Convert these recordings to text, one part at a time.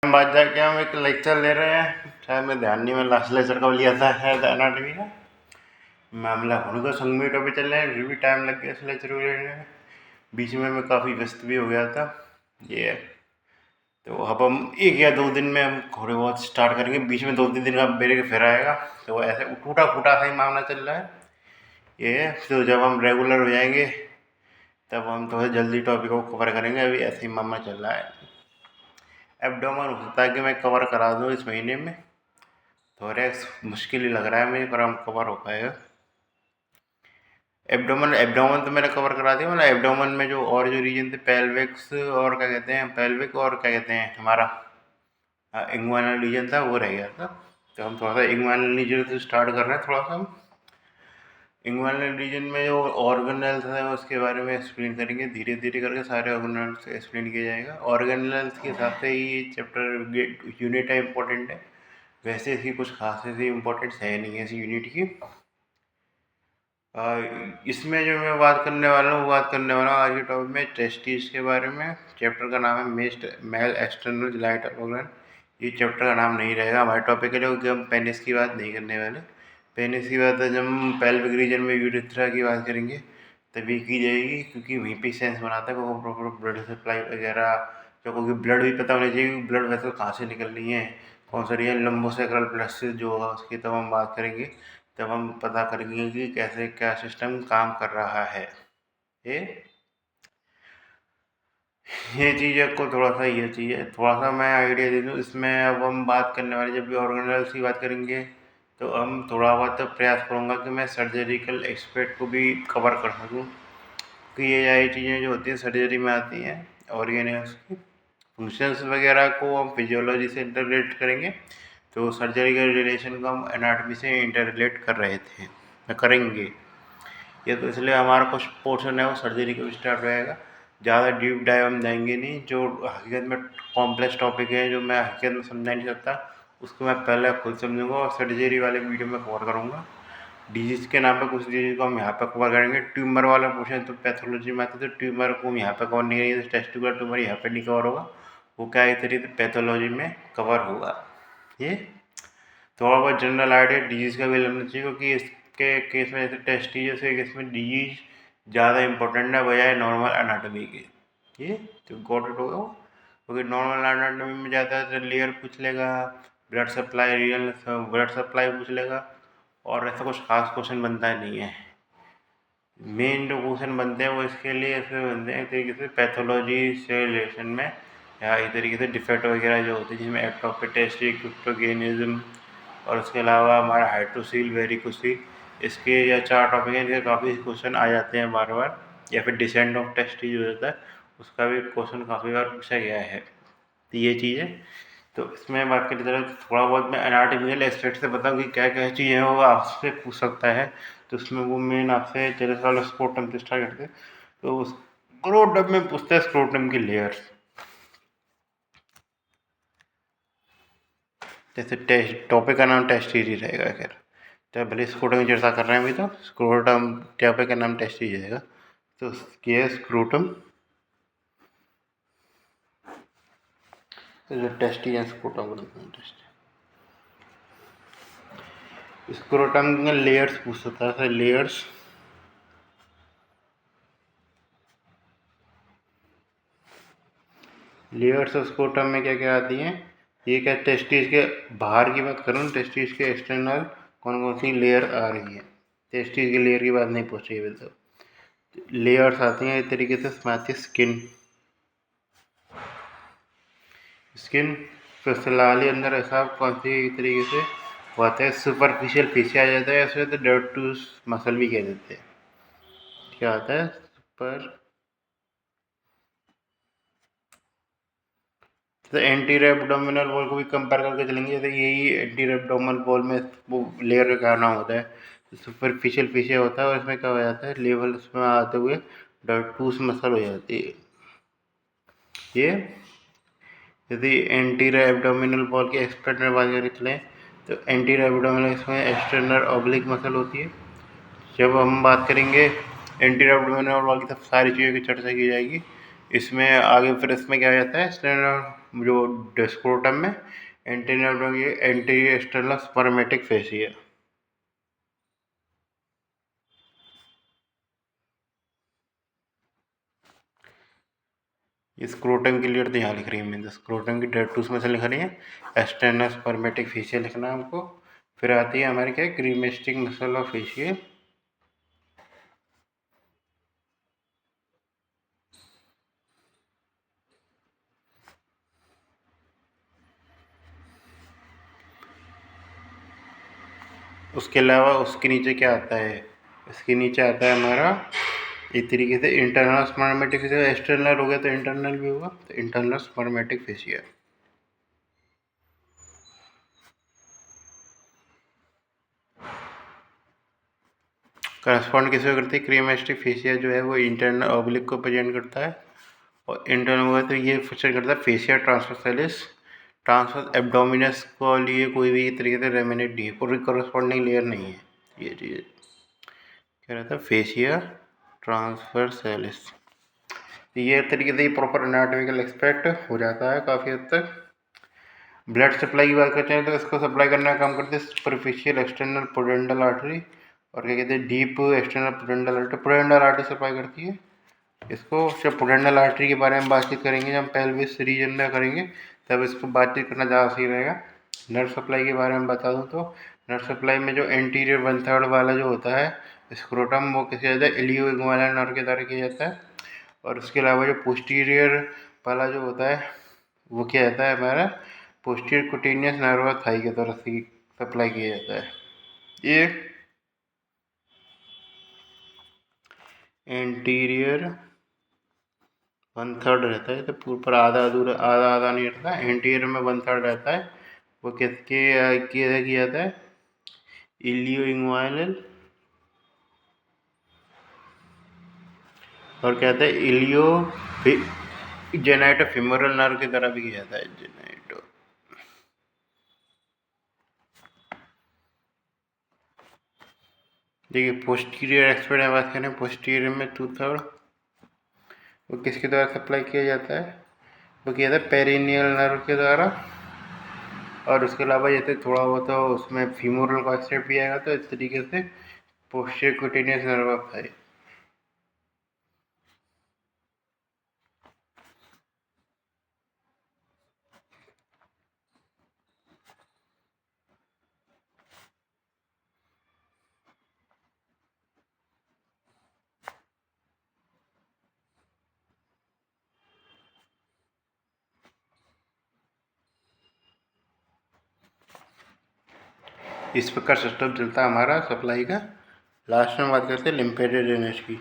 बाद जाके हम एक लेक्चर ले रहे हैं, शायद मैं ध्यान नहीं, मैं लास्ट लेक्चर कब लिया था शायद एनाटॉमी का। मामला हुणका संगमेटो पे चल रहे हैं, फिर भी टाइम लग गया इस लेक्चर को लेने में। बीच में मैं काफ़ी व्यस्त भी हो गया था। ये तो अब हम 1 या 2 दिन में हम थोड़े बहुत स्टार्ट करेंगे, बीच में 2-3 दिन का ब्रेक फिर आएगा। तो ऐसे टूटा-फूटा सा ही मामला चल रहा है। ये है, तो जब हम रेगुलर हो जाएंगे तब हम थोड़ा जल्दी टॉपिक को कवर करेंगे। अभी ऐसे ही मामला चल रहा है। एब्डोमेन हो सकता है कि मैं कवर करा दूँ इस महीने में, थोरेक्स मुश्किल ही लग रहा है मुझे, पर हम कवर हो पाएगा। एब्डोमेन तो मैंने कवर करा दिया। मतलब एब्डोमेन में जो और जो रीजन थे, पेल्विक्स और क्या कहते हैं, पेल्विक और क्या कहते हैं हमारा इंग्वानल रीजन था, वो रह गया था। तो हम थोड़ा सा इंग्वानल रीजन से स्टार्ट कर रहे हैं। थोड़ा सा हम इंग्वानल रीजन में जो ऑर्गेनल्स हैं उसके बारे में एक्सप्लेन करेंगे, धीरे धीरे करके सारे ऑर्गेनल्स एक्सप्लेन किया जाएगा। ऑर्गेनल्स के हिसाब से ही चैप्टर यूनिट है इम्पोर्टेंट है, वैसे इसकी कुछ खास ऐसी इम्पोर्टेंस है नहीं है इस यूनिट की। इसमें जो मैं बात करने वाला हूँ, बात करने वाला हूँ आज के टॉपिक में टेस्टिस के बारे में। चैप्टर का नाम है मेल एक्सटर्नल लाइट ऑर्गन। ये चैप्टर का नाम नहीं रहेगा हमारे टॉपिक के लिए, क्योंकि हम पेनिस की बात नहीं करने वाले। पेनिस की बात जब हम पेल्विक रीजन में यूरेथ्रा की बात करेंगे तभी की जाएगी, क्योंकि वहीं पे सेंस बनाता है को प्रॉपर ब्लड सप्लाई वगैरह। जो क्योंकि ब्लड भी पता होना चाहिए, ब्लड वेसल कहाँ से निकल रही है, कौन सा रीजन लंबोसेक्रल प्लेक्सस जो होगा उसकी तब हम बात करेंगे। तब हम पता करेंगे कि कैसे क्या सिस्टम काम कर रहा है। ये ये चीज़ आपको थोड़ा सा ये चाहिए, थोड़ा सा मैं आइडिया दे दूँ इसमें। अब हम बात करने वाले जब भी ऑर्गेनल्स की बात करेंगे तो हम थोड़ा बहुत तो प्रयास करूँगा कि मैं सर्जरिकल एक्सपर्ट को भी कवर कर सकूँ, कि ये सारी चीज़ें जो होती हैं सर्जरी में आती हैं ऑर्गेनल्स की फंक्शंस वगैरह को हम फिजियोलॉजी से इंटरलेट करेंगे। तो सर्जरी के रिलेशन को हम एनाटॉमी से इंटरलेट कर रहे थे, करेंगे। ये तो इसलिए हमारा कुछ पोर्शन है वो सर्जरी का स्टार्ट रहेगा। ज़्यादा डीप डाइव हम जाएंगे नहीं, जो हकीकत में कॉम्प्लेक्स टॉपिक है जो मैं हकीकत में समझा नहीं सकता उसको मैं पहले खुद समझूंगा और सर्जरी वाले वीडियो में कवर करूँगा। डिजीज़ के नाम पे कुछ डिजीज़ को हम यहाँ पे कवर करेंगे। ट्यूमर वाला पोर्शन तो पैथोलॉजी में आता है, तो ट्यूमर को हम यहाँ पे कवर नहीं करेंगे। टेस्टिकुलर ट्यूमर यहाँ पे नहीं कवर होगा, वो क्या एक तरीके से पैथोलॉजी में कवर होगा। ये थोड़ा बहुत जनरल आइडिया डिजीज़ का भी लेना चाहिए, क्योंकि इसके केस में जैसे टेस्टिस के केस में डिजीज ज़्यादा इंपॉर्टेंट है बजाय नॉर्मल एनाटॉमी के। ये तो गॉट इट होगा, क्योंकि नॉर्मल एनाटॉमी में ज़्यादा लेयर पूछ लेगा, blood supply real blood supply पूछ लेगा, और ऐसा कुछ खास क्वेश्चन बनता नहीं है। मेन जो क्वेश्चन बनते हैं वो इसके लिए ऐसे बनते हैं एक तरीके से पैथोलॉजी से रिलेशन में, या एक तरीके से डिफेक्ट वगैरह जो होते हैं जिसमें एक्टोपिटेस्टी क्रिप्टोगेनिज्म, और उसके अलावा हमारा हाइड्रोसील वेरिकोसील, इसके या 4 टॉपिक हैं जिसके काफ़ी क्वेश्चन आ जाते हैं बार बार। या फिर डिसेंट ऑफ टेस्टी जो होता है उसका भी क्वेश्चन काफ़ी बार पूछा गया है। तो ये चीज़ है। तो इसमें बात करी तरह थोड़ा बहुत मैं एनाटॉमिकल एस्पेक्ट से बताऊँ कि क्या क्या चीज़ें हैं वो आपसे पूछ सकता है। तो उसमें वो मेन आपसे चले साल स्क्रोटम से स्टार्ट करते हैं। तो स्क्रोटम में पूछता है स्क्रोटम की लेयर्स, जैसे टेस्ट टॉपिक का नाम टेस्ट ही रहेगा। खैर तो भले स्क्रोटम की चर्चा कर रहे हैं अभी, तो स्क्रोटम टॉपिक का नाम टेस्ट ही रहेगा। तो क्या है स्क्रोटम, टेस्ट ही स्क्रोटम टेस्ट। स्क्रोटम लेयर्स पूछ सकता है, लेयर्स लेयर्स स्क्रोटम में क्या क्या आती हैं। ये क्या टेस्टिस के बाहर की बात करूँ, टेस्टिस के एक्सटर्नल कौन कौन सी लेयर आ रही है। टेस्टिस की लेयर की बात नहीं पूछ रही है, तो लेयर्स आती हैं इस तरीके से। आती है स्किन, स्किन फिर अंदर ऐसा कौन सी तरीके से होता है, सुपरफिशियल फिश आ जाता है, ऐसे तो डर्ट टू मसल भी कह देते हैं। क्या आता है सुपर, तो एंटीरियर एब्डोमिनल वॉल को भी कंपेयर करके चलेंगे। जैसे यही एंटीरियर एब्डोमिनल वॉल में वो लेयर का नाम होता है सुपरफिशियल फिशे होता है, और इसमें क्या हो जाता है लेवल उसमें आते हुए डर्टूस मसल हो जाती है। ये यदि एंटीरियर एब्डोमिनल वॉल के एक्सपर्ट में बात करें चलें तो एंटीरियर एब्डोमिनल इसमें एक्सटर्नल ऑब्लिक मसल होती है। जब हम बात करेंगे एंटीरियर एब्डोमिनल वॉल की सब सारी चीज़ों की चर्चा की जाएगी। इसमें आगे फिर इसमें क्या हो जाता है एक्सटर्नल जो स्क्रोटम में anterior external spermatic fascia. Scrotum की लेयर तो यहाँ लिख रही है, मैंने स्क्रोटम की डेटूस में से लिख रही है, एक्सटर्नल स्पर्मेटिक फेसिया लिखना है हमको। फिर आती है हमारे क्या, क्रीमेस्टिक मसल ऑफ फेसिया। उसके अलावा उसके नीचे क्या आता है, इसके नीचे आता है हमारा एक तरीके से इंटरनल स्पर्मेटिक फेसिया। एक्सटर्नल हो गया तो इंटरनल भी होगा, तो इंटरनल स्पर्मेटिक फेसिया। करस्पॉन्ड किसको करती है, क्रीमेस्टिक फेसिया जो है वो इंटरनल ऑब्लिक को प्रेजेंट करता है, और इंटरनल हुआ तो ये फीचर करता है फेसिया ट्रांसवर्सैलिस। ट्रांसवर्स एब्डोमिनस को लिए कोई भी तरीके से रेमिनेट नहीं है, कोई करस्पॉन्डिंग लेयर नहीं है। ये चीज़ क्या रहता है, फेसिया ट्रांसवर्सैलिस। ये तरीके से प्रॉपर एनाटॉमिकल एक्सपेक्ट हो जाता है काफ़ी हद तक। ब्लड सप्लाई की बात करते हैं तो इसको सप्लाई करने का काम करते हैं सुपरफिशियल एक्सटर्नल पोडेंडल आर्टरी, और क्या कहते हैं deep external pudendal artery. Pudendal artery supply करती है इसको। जब पोडेंडल आर्टरी के बारे में बातचीत करेंगे, जब हम पेल्विस रीजन में करेंगे तब इसको बातचीत करना ज़्यादा सही रहेगा। नर्व सप्लाई के बारे में बता दूँ तो नर्व सप्लाई में जो एंटीरियर 1/3 वाला जो होता है स्क्रोटम, वो किया जाता है इलियो इग्वाइनल नर्व के द्वारा किया जाता है। और उसके अलावा जो पोस्टीरियर वाला जो होता है वो क्या जाता है हमारा पोस्टीरियर कुटेनियस नर्व थाई के द्वारा सप्लाई किया जाता है। ये एंटीरियर 1/3 रहता है, तो ऊपर आधा अधूरा आधा आधा नहीं रहता, एंटीरियर में 1/3 रहता है। वो किसके किया जाता है, इलियो इंग्वाइनल, और कहते हैं इलियो जेनाइटो फिमोरल नर्व की तरह भी किया जाता है, जेनाइटो। देखिए पोस्टीरियर एक्सपर्ट में बात करें, पोस्टीरियर में 2/3 वो किसके द्वारा सप्लाई किया जाता है, वो किया जाता है पेरिनियल नर्व के द्वारा। और उसके अलावा जैसे थोड़ा बहुत तो उसमें फीमोरल का एक्सपेक्ट भी आएगा, तो इस तरीके से posterior cutaneous nerve of thigh. इस प्रकार सिस्टम चलता है हमारा सप्लाई का। लास्ट में बात करते हैं लिम्फेटिक ड्रेनेज की।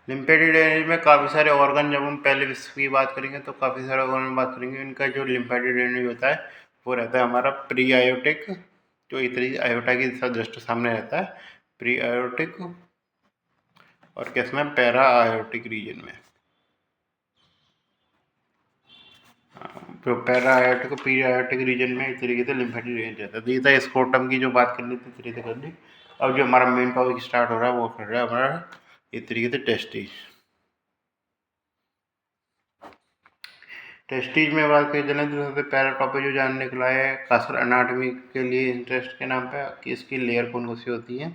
लिम्फेटिक ड्रेनेज में काफ़ी सारे ऑर्गन, जब हम पहले की बात करेंगे तो काफ़ी सारे ऑर्गन में बात करेंगे। इनका जो लिम्फेटिक ड्रेनेज होता है वो रहता है हमारा प्री आयोटिक, जो इतनी आयोटा के जस्ट सामने रहता है, प्री आयोटिक, और किसमें, पैरा आयोटिक रीजन में। तो पैरा आयोटिक और प्री आयोटिक रीजन में इस तरीके से लिम्फेटिक ड्रेनेज रहता है। तो ये था स्क्रोटम की जो बात करनी थी, इस तरीके से कर ली। अब जो हमारा मेन टॉपिक स्टार्ट हो रहा है वो कर रहा है हमारा इस तरीके से टेस्टिस। टेस्टीज में बात करें चलें तो सबसे पहला टॉपिक जो जानने के लिए है खासकर अनाटमी के लिए इंटरेस्ट के नाम पे कि इसकी लेयर कौन कौन सी होती है।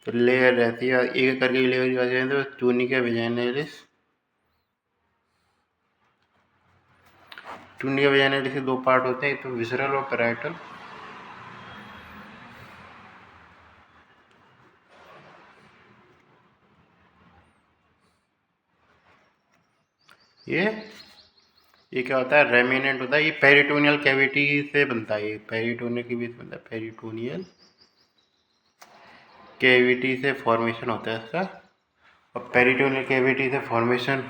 तो लेयर रहती है एक करके लेयर की बात करें तो ट्यूनिका वेजाइनालिस। ट्यूनिका वेजाइनालिस के दो पार्ट होते हैं, एक तो विसरल और पैराइटल। ये ये क्या होता है, रेमिनेंट होता है। ये पेरिटोनियल कैविटी से बनता है, ये पेरिटोनियल के बीच बनता है, पेरिटोनियल कैविटी से फॉर्मेशन होता है इसका। और पेरिटोनियल कैविटी से फॉर्मेशन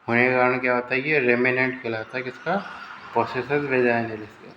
होने के कारण क्या होता है, ये रेमिनेंट कहलाता है किसका, पोसेसस वेजाइनालिस का।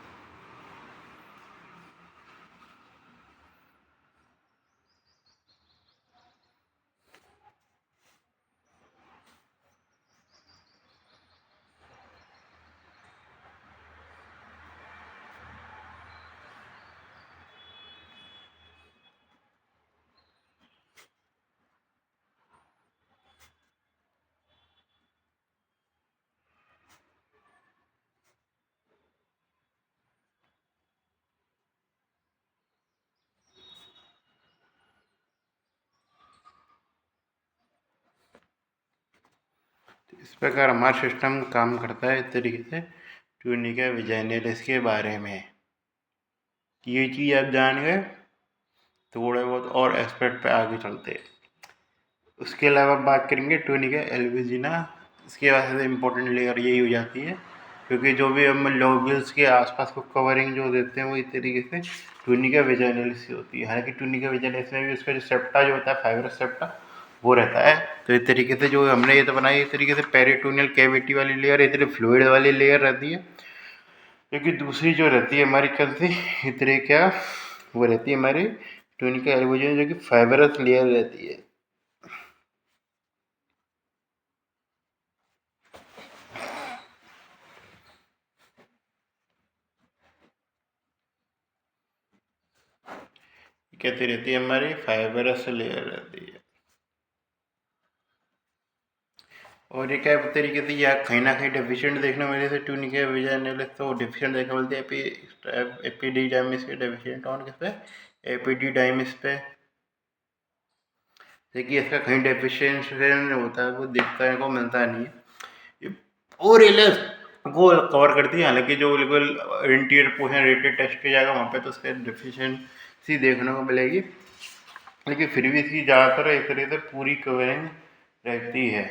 तो इस प्रकार हमारा सिस्टम काम करता है इस तरीके से ट्यूनिका विजाइनलिस के बारे में। ये चीज़ आप जान गए, थोड़े बहुत और एस्पेक्ट पे आगे चलते हैं। उसके अलावा बात करेंगे ट्यूनिका एल्बुजिना। इसके बाद सबसे इम्पोर्टेंट लेयर यही हो जाती है, क्योंकि जो भी हम लोब्यूल्स के आसपास को कवरिंग जो देते हैं वो इस तरीके से ट्यूनिका विजाइनलिस से होती है। हालांकि ट्यूनिका विजाइनलिस में भी उसका जो सेप्टा जो होता है, फाइब्रस सेप्टा, वो रहता है। तो इस तरीके से जो हमने ये तो बनाई, इस तरीके से पेरिटोनियल कैविटी वाली लेयर, इस तरीके फ्लूइड वाली लेयर रहती है। क्योंकि दूसरी जो रहती है हमारी कल से इस तरह क्या वो रहती है हमारी ट्यूनिका एल्बुजिना, जो कि फाइबरस लेयर रहती है। कहती रहती है हमारी फाइबरस लेयर रहती है। और ये क्या तरीके से या कहीं ना कहीं डेफिशिएंट देखने मिले थे ट्यूनिका विजाइनलिस, तो डेफिशिएंट देखने मिलते हैं एपिडिडाइमिस के डेफिशिएंट ऑन किस पे, एपिडिडाइमिस पे। देखिए इसका कहीं डेफिशिएंशन होता है वो देखने को मिलता नहीं है। ये पूरी लिस्ट को कवर करती है। हालांकि जो बिल्कुल इंटीरियर पोर्शन रेटेड टेस्ट किया जाएगा वहाँ पे तो उसके डेफिशिएंसी देखने को मिलेगी, लेकिन फिर भी इसकी ज़्यादातर एक तरीके से पूरी कवरिंग रहती है।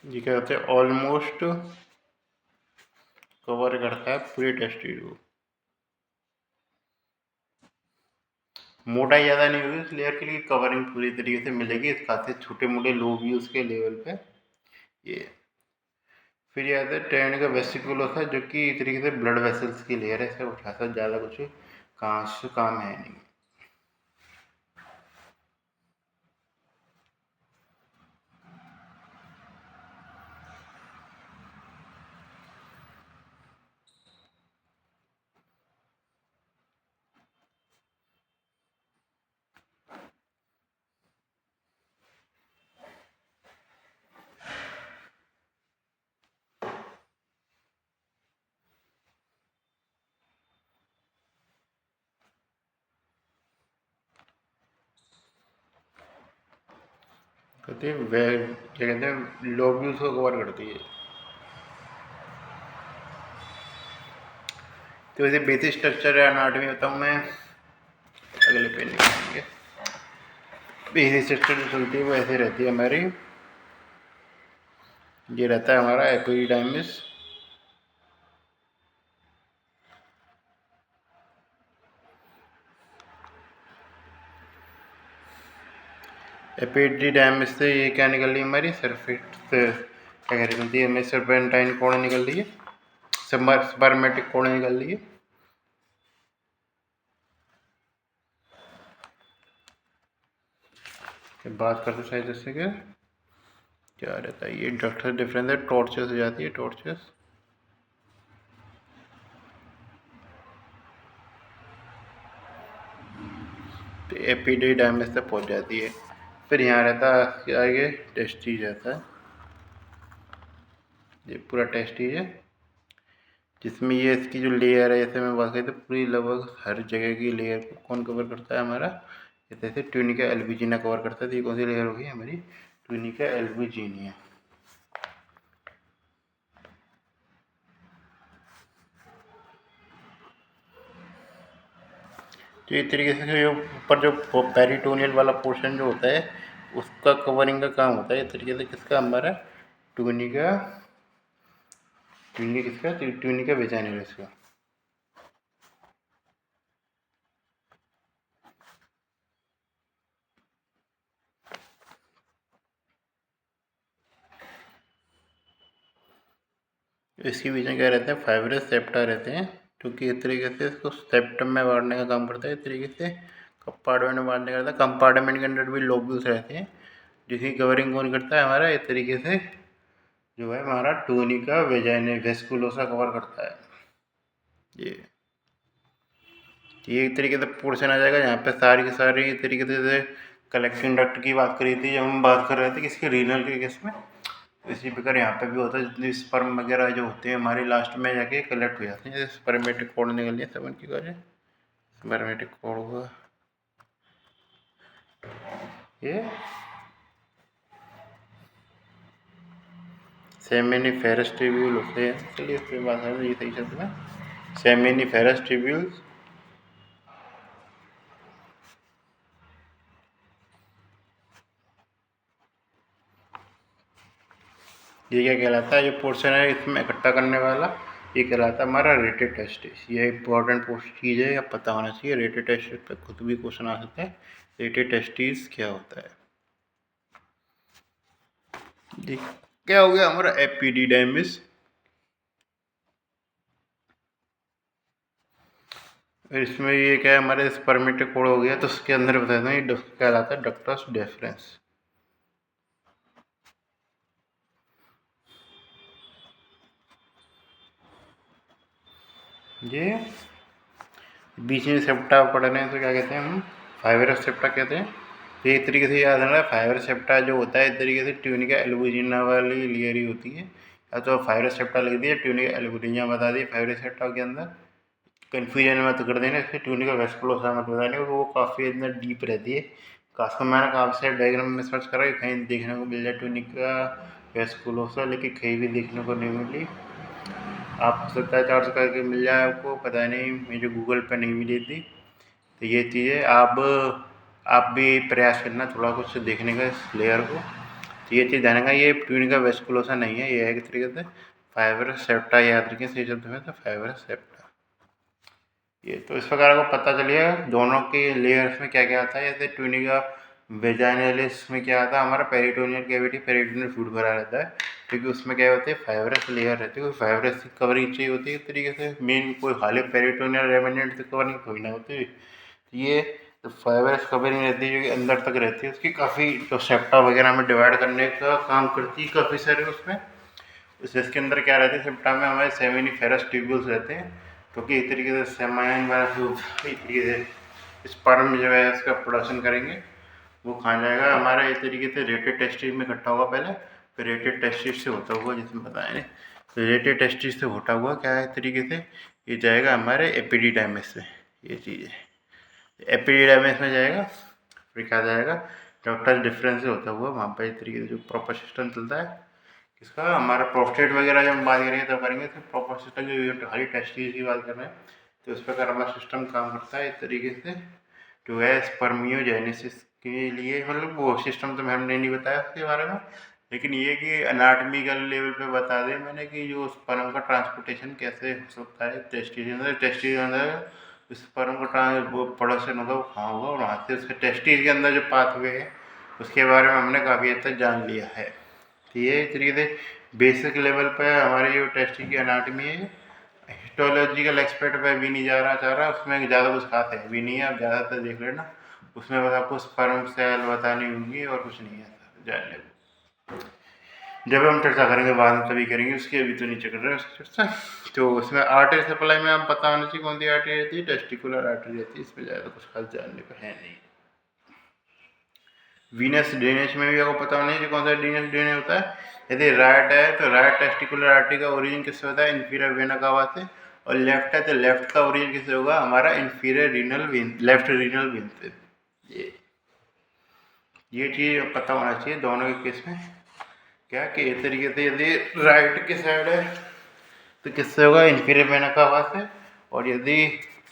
ये क्या होता है, ऑलमोस्ट कवर करता है पूरे टेस्ट ट्यूब को। मोटाई ज़्यादा नहीं होगी इस लेयर के लिए, कवरिंग पूरी तरीके से मिलेगी। इस खास छोटे मोटे लोग भी उसके लेवल पे ये। फिर ये आता है ट्रेंड का वेसिकुलोसा, जो कि एक तरीके से ब्लड वेसल्स की लेयर है। इसका खासा ज़्यादा कुछ खास काम है नहीं। कहते हैं वे क्या कहते हैं लोब्यूल्स को कवर करती है। तो वैसे बेसिक स्ट्रक्चर या एनाटॉमी बताऊँ मैं, अगले पेज में देखेंगे। बेसिक स्ट्रक्चर जो चलती है वो ऐसे रहती है हमारी। ये रहता है हमारा एपिडाइमिस, एपिडाइमिस से ये क्या निकल रही है हमारी सरफेस क्या कह रही है, हमें सर्पेंटाइन कोण निकल रही है, स्पर्मेटिक कोण निकल रही है। बात करते शायद इससे क्या रहता है, ये डॉक्टर डिफरेंस है, टॉर्चर्स हो जाती है, टॉर्चर्स। तो एपिडाइमिस तक पहुंच जाती है। फिर यहाँ रहता है आगे टेस्टीज रहता है, ये पूरा टेस्टीज है, जिसमें ये इसकी जो लेयर है, जैसे मैं बात करी तो पूरी लगभग हर जगह की लेयर को कौन कवर करता है हमारा, जैसे ट्यूनिका एल्बुजिना कवर करता है। तो ये कौन सी लेयर होगी हमारी, ट्यूनिका एल्बुजिनिया। तो इस तरीके से जो ऊपर जो पेरिटोनियल वाला पोर्शन जो होता है उसका कवरिंग का काम होता है इस तरीके से किसका, हमारा ट्यूनिका, ट्यूनिका किसका, ट्यूनिका विजाइनलिस का। इसके बीच में क्या रहते हैं, फाइब्रस सेप्टा रहते हैं, क्योंकि इस तरीके से इसको सेप्टम में बांटने का काम करता है। इस तरीके से कंपार्टमेंट में बांटने का करता है। कंपार्टमेंट के अंदर भी लोब्यूल्स रहते हैं, जिसकी कवरिंग कौन करता है हमारा, इस तरीके से जो है हमारा ट्यूनिका वेस्कुलोसा कवर करता है। ये एक तरीके से पोर्शन आ जाएगा। यहाँ पे सारी की सारी एक तरीके से कलेक्शन डक्ट की बात करी थी जब हम बात कर रहे थे किसके, रीनल के केस में। इसी प्रकार यहाँ पे भी होता है, जितनी स्पर्म वगैरह जो होते हैं हमारे लास्ट में जाके कलेक्ट हो जाते हैं। जैसे स्पर्मेटिक कोड निकल लिया 7 की वजह, स्पर्मेटिक कोड हुआ ये सेमिनिफेरस ट्यूब्यूल होते हैं। चलिए इस पे बात है, ये सही शब्द में सेमिनिफेरस ट्यूब्यूल्स। ये क्या कहलाता है, जो पोर्शन है इसमें इकट्ठा करने वाला, ये कहलाता है हमारा रेटेड टेस्टिस। ये इंपॉर्टेंट चीज़ है, अब पता होना चाहिए। रेटेड टेस्टिस पे खुद भी क्वेश्चन आ सकते हैं। रेटेड टेस्टिस क्या होता है, जी क्या हो गया हमारा एपिडिडाइमिस। इसमें ये क्या है, हमारे स्पर्मेटोकोड हो गया, तो उसके अंदर बताते हैं ये कहलाता है डक्टस डेफरेंस। ये बीच में सेप्टा पढ़ रहे हैं तो क्या कहते हैं हम, फाइबरस सेप्टा कहते हैं। तो एक तरीके से याद रखना, फाइबरस सेप्टा जो होता है एक तरीके से ट्यूनिका एल्बुजिना वाली लेयर ही होती है। या तो फाइबरस सेप्टा लिख दिया, ट्यूनिका एल्बुजिना बता दिया फाइबरस सेप्टा के अंदर। कन्फ्यूजन मत कर देना, इससे ट्यूनिका वेस्कुलोसा मत बताने, वो काफ़ी अंदर डीप रहती है। खासकर मैंने काफ़ी सारे डायग्राम में सर्च करा, कहीं देखने को मिल जाए ट्यूनिका वेस्कुलोसा, लेकिन कहीं भी देखने को नहीं मिली। आप हो सकता है चार्ज करके मिल जाए, आपको पता नहीं, मुझे गूगल पर नहीं मिली थी। तो ये चीज़ें आप भी प्रयास करना थोड़ा कुछ देखने का इस लेयर को। तो ये चीज़ जानेगा, ये ट्यूनिका वेस्कुलोसा नहीं है, ये है एक तरीके से फाइबरस सेप्टा। याद रखें सही शब्द में, तो फाइबरस सेप्टा। ये तो इस प्रकार आपको पता चलिए दोनों के लेयर्स में क्या क्या आता है। जैसे ट्यूनिका वेजाइनलिस में क्या आता है, हमारा पेरिटोनियल कैविटी, पेरिटोनियल फ्लूइड भरा रहता है, क्योंकि उसमें क्या होती है, फाइबरस लेयर रहती है। फाइबरस की कवरिंग चाहिए होती है एक तरीके से, मेन कोई खाली पेरिटोनियल रेमिनेंट से कवरिंग थोड़ी ना होती है। ये तो फाइबरस कवरिंग रहती है जो कि अंदर तक रहती है, उसकी काफ़ी जो सेप्टा वगैरह में डिवाइड करने का काम करती है काफ़ी सारे उसमें। इसके अंदर क्या रहते हैं, सेप्टा में हमारे सेमिनिफेरस ट्यूब्यूल्स रहते हैं, क्योंकि एक तरीके से सेमाइन वाला एक तरीके से स्पर्म जो है इसका प्रोडक्शन करेंगे, वो खा जाएगा हमारा एक तरीके से रेटेड टेस्टिस में इकट्ठा होगा पहले, फिर रेटेड टेस्टिस से होता हुआ, जिसमें बताएं तो रेटेड टेस्टिस से होता हुआ क्या है एक तरीके से ये जाएगा हमारे एपिडिडाइमिस से। ये चीज़ है, एपिडिडाइमिस में जाएगा, फिर क्या जाएगा डॉक्टर डिफरेंस से होता हुआ वहाँ पर एक तरीके से जो प्रॉपर सिस्टम चलता है इसका। हमारा प्रोस्टेट वगैरह जब हम बात करेंगे तब करेंगे, तो प्रॉपर सिस्टम जो खाली टेस्टिस की बात कर रहे हैं, तो इस प्रकार हमारा सिस्टम काम करता है इस तरीके से। जो है स्पर्मियोजेनेसिस के लिए, मतलब वो सिस्टम तो हमने नहीं बताया उसके बारे में, लेकिन ये कि अनाटमिकल लेवल पे बता दें मैंने कि जो स्पर्म का ट्रांसपोर्टेशन कैसे हो सकता है टेस्टिस के अंदर स्पर्म का प्रोडक्शन होगा, वो कहाँ होगा, और वहाँ से उसके टेस्टिस के अंदर जो पाथवे है उसके बारे में हमने काफ़ी हद तक जान लिया है। तो ये तरीके से बेसिक लेवल पर हमारी जो टेस्टिस की अनाटमी है, हिस्टोलॉजिकल एक्सपर्ट पे भी नहीं जा रहा चाह रहा, उसमें ज़्यादा कुछ खास है भी नहीं है, आप ज़्यादातर देख लेना, उसमें बस आपको स्पर्म सेल बतानी होंगी और कुछ नहीं है जानने को। जब हम चर्चा करेंगे बाद में तभी करेंगे, उसकी अभी तो नीचे कर रहे हैं उसकी चर्चा। तो उसमें आर्टरी सप्लाई में आप पता होना चाहिए कौन सी आर्टरी रहती है, टेस्टिकुलर आर्टरी रहती है, इसमें ज़्यादा कुछ खास जानने को है नहीं। वीनस ड्रेनेज में भी आपको पता होना चाहिए कौन सा वीनस ड्रेनेज होता है। यदि राइट है तो राइट टेस्टिकुलर आर्टरी का ओरिजिन किससे होता है, इंफीरियर वेना कावा से, और लेफ्ट है तो लेफ्ट का ओरिजिन किससे होगा, हमारा inferior renal vein, left renal vein से। ये चीज़ पता होना चाहिए दोनों के केस में, क्या कि इस तरीके से यदि राइट की साइड है तो किससे होगा, इंफीरियर वेना कावा से, और यदि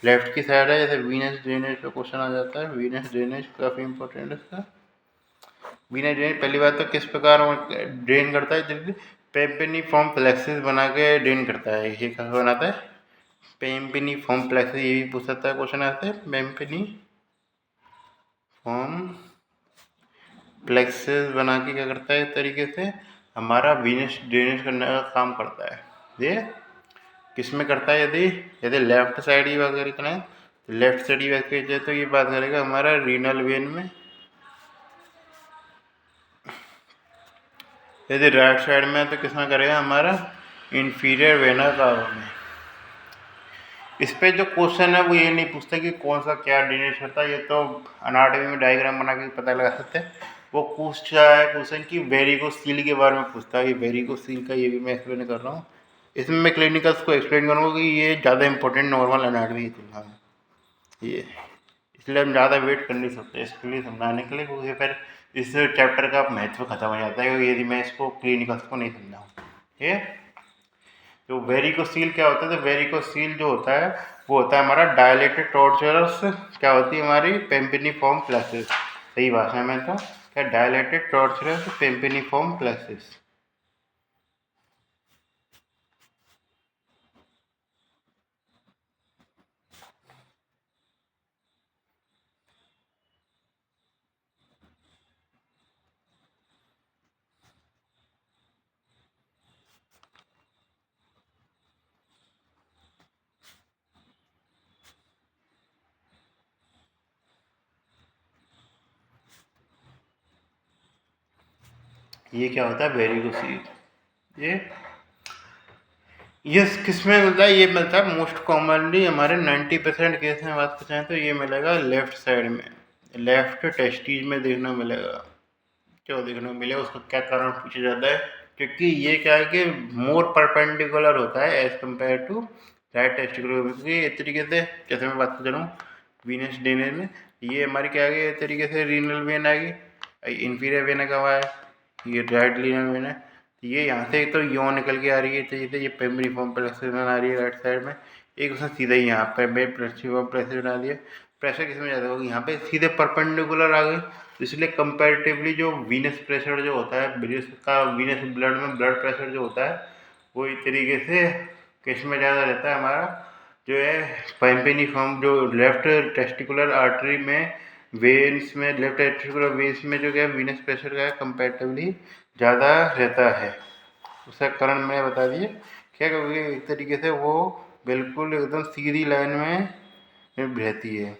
लेफ्ट की साइड है, जैसे वीनस ड्रेनेज पे क्वेश्चन आ जाता है, वीनस ड्रेनेज काफ़ी इंपॉर्टेंट है इसका। वीनस ड्रेनेज पहली बात तो किस प्रकार ड्रेन करता है, जल्दी पेम्पेनिफॉर्म फ्लेक्सिस बना के ड्रेन करता है। ये कैसे बनाता है, पेम्पेनिफॉर्म फ्लेक्सिस, ये भी पूछ सकता है क्वेश्चन आते हैं, पेम्पेनिफॉर्म फ्लेक्सिस बना के क्या करता है इस तरीके से हमारा वीनस ड्रेनेज करने का काम करता है। ये किस में करता है, यदि यदि लेफ्ट साइड ही वगैरह करना है तो लेफ्ट साइड ही वगैरह, तो ये बात करेगा हमारा रीनल वेन में। यदि राइट साइड में तो किस में करेगा, हमारा इंफीरियर वेना कावा में। इस पे जो क्वेश्चन है वो ये नहीं पूछता कि कौन सा क्या ड्रेनेज करता है, ये तो अनाटमी में डायग्राम बना के पता लगा सकते हैं। वो पूछता है क्वेश्चन कि वेरिकोसील के बारे में पूछता है, ये वेरिकोसील का ये भी मैं एक्सप्लेन कर रहा हूँ। इसमें मैं क्लिनिकल्स को एक्सप्लेन करूँगा कि ये ज़्यादा इंपॉर्टेंट नॉर्मल अनाटमी की तुलना में। ये इसलिए हम ज़्यादा वेट कर नहीं सकते इसके लिए समझाने के लिए, क्योंकि फिर इस चैप्टर का महत्व खत्म हो जाता है यदि मैं इसको क्लिनिकल्स को नहीं समझाऊँ। ठीक है। तो वेरिकोसील क्या होता है? तो वेरिकोसील जो होता है वो होता है हमारा डायलेटेड टॉर्चरस, क्या होती है हमारी पेम्पिनिफॉर्म प्लेसेस। सही भाषा में तो क्या, डायलेटेड टॉर्चरस पेम्पिनिफॉर्म प्लेसेस। ये क्या होता है वेरिकोसील? ये ये किस में मिलता है? ये मिलता है मोस्ट कॉमनली हमारे 90% केस में बात करें तो ये मिलेगा लेफ्ट साइड में, लेफ्ट टेस्टीज में देखने को मिलेगा। क्यों देखने को मिलेगा, उसका क्या कारण पूछा जाता है? क्योंकि ये क्या है कि मोर परपेंडिकुलर होता है as compare to right testicular. क्योंकि इस तरीके से जैसे मैं बात कर रहा हूँ वीनस ड्रेनेज में, ये हमारी क्या आ गई इस तरीके से रीनल वेन आ गई, इंफीरियर वेन का हुआ है, ये राइट रीनल वेन है। ये यहाँ से तो यों निकल के आ रही है इस तरीके से, ये पेम्बरीफॉर्म प्लेक्सस आ रही है राइट साइड में, एक उसने सीधा ही यहाँ पे पेम्बरीफॉर्म प्लेक्सस बना दिया। प्रेशर किस में ज़्यादा होगा? यहाँ पे सीधे परपेंडिकुलर आ गई, इसलिए कंपैरेटिवली जो वीनस प्रेशर जो होता है, वीनस का वीनस ब्लड में ब्लड प्रेशर जो होता है वो इस तरीके से किस में ज़्यादा रहता है हमारा, जो है पेम्पिनिफॉर्म जो लेफ्ट टेस्टिकुलर आर्टरी में, वेन्स में, लेफ्ट टेस्टिकुलर वेन्स में जो है वीनस प्रेशर का कंपैरेटिवली ज़्यादा रहता है। उसका कारण मैं बता दिए क्या, क्योंकि एक तरीके से वो बिल्कुल एकदम सीधी लाइन में रहती है।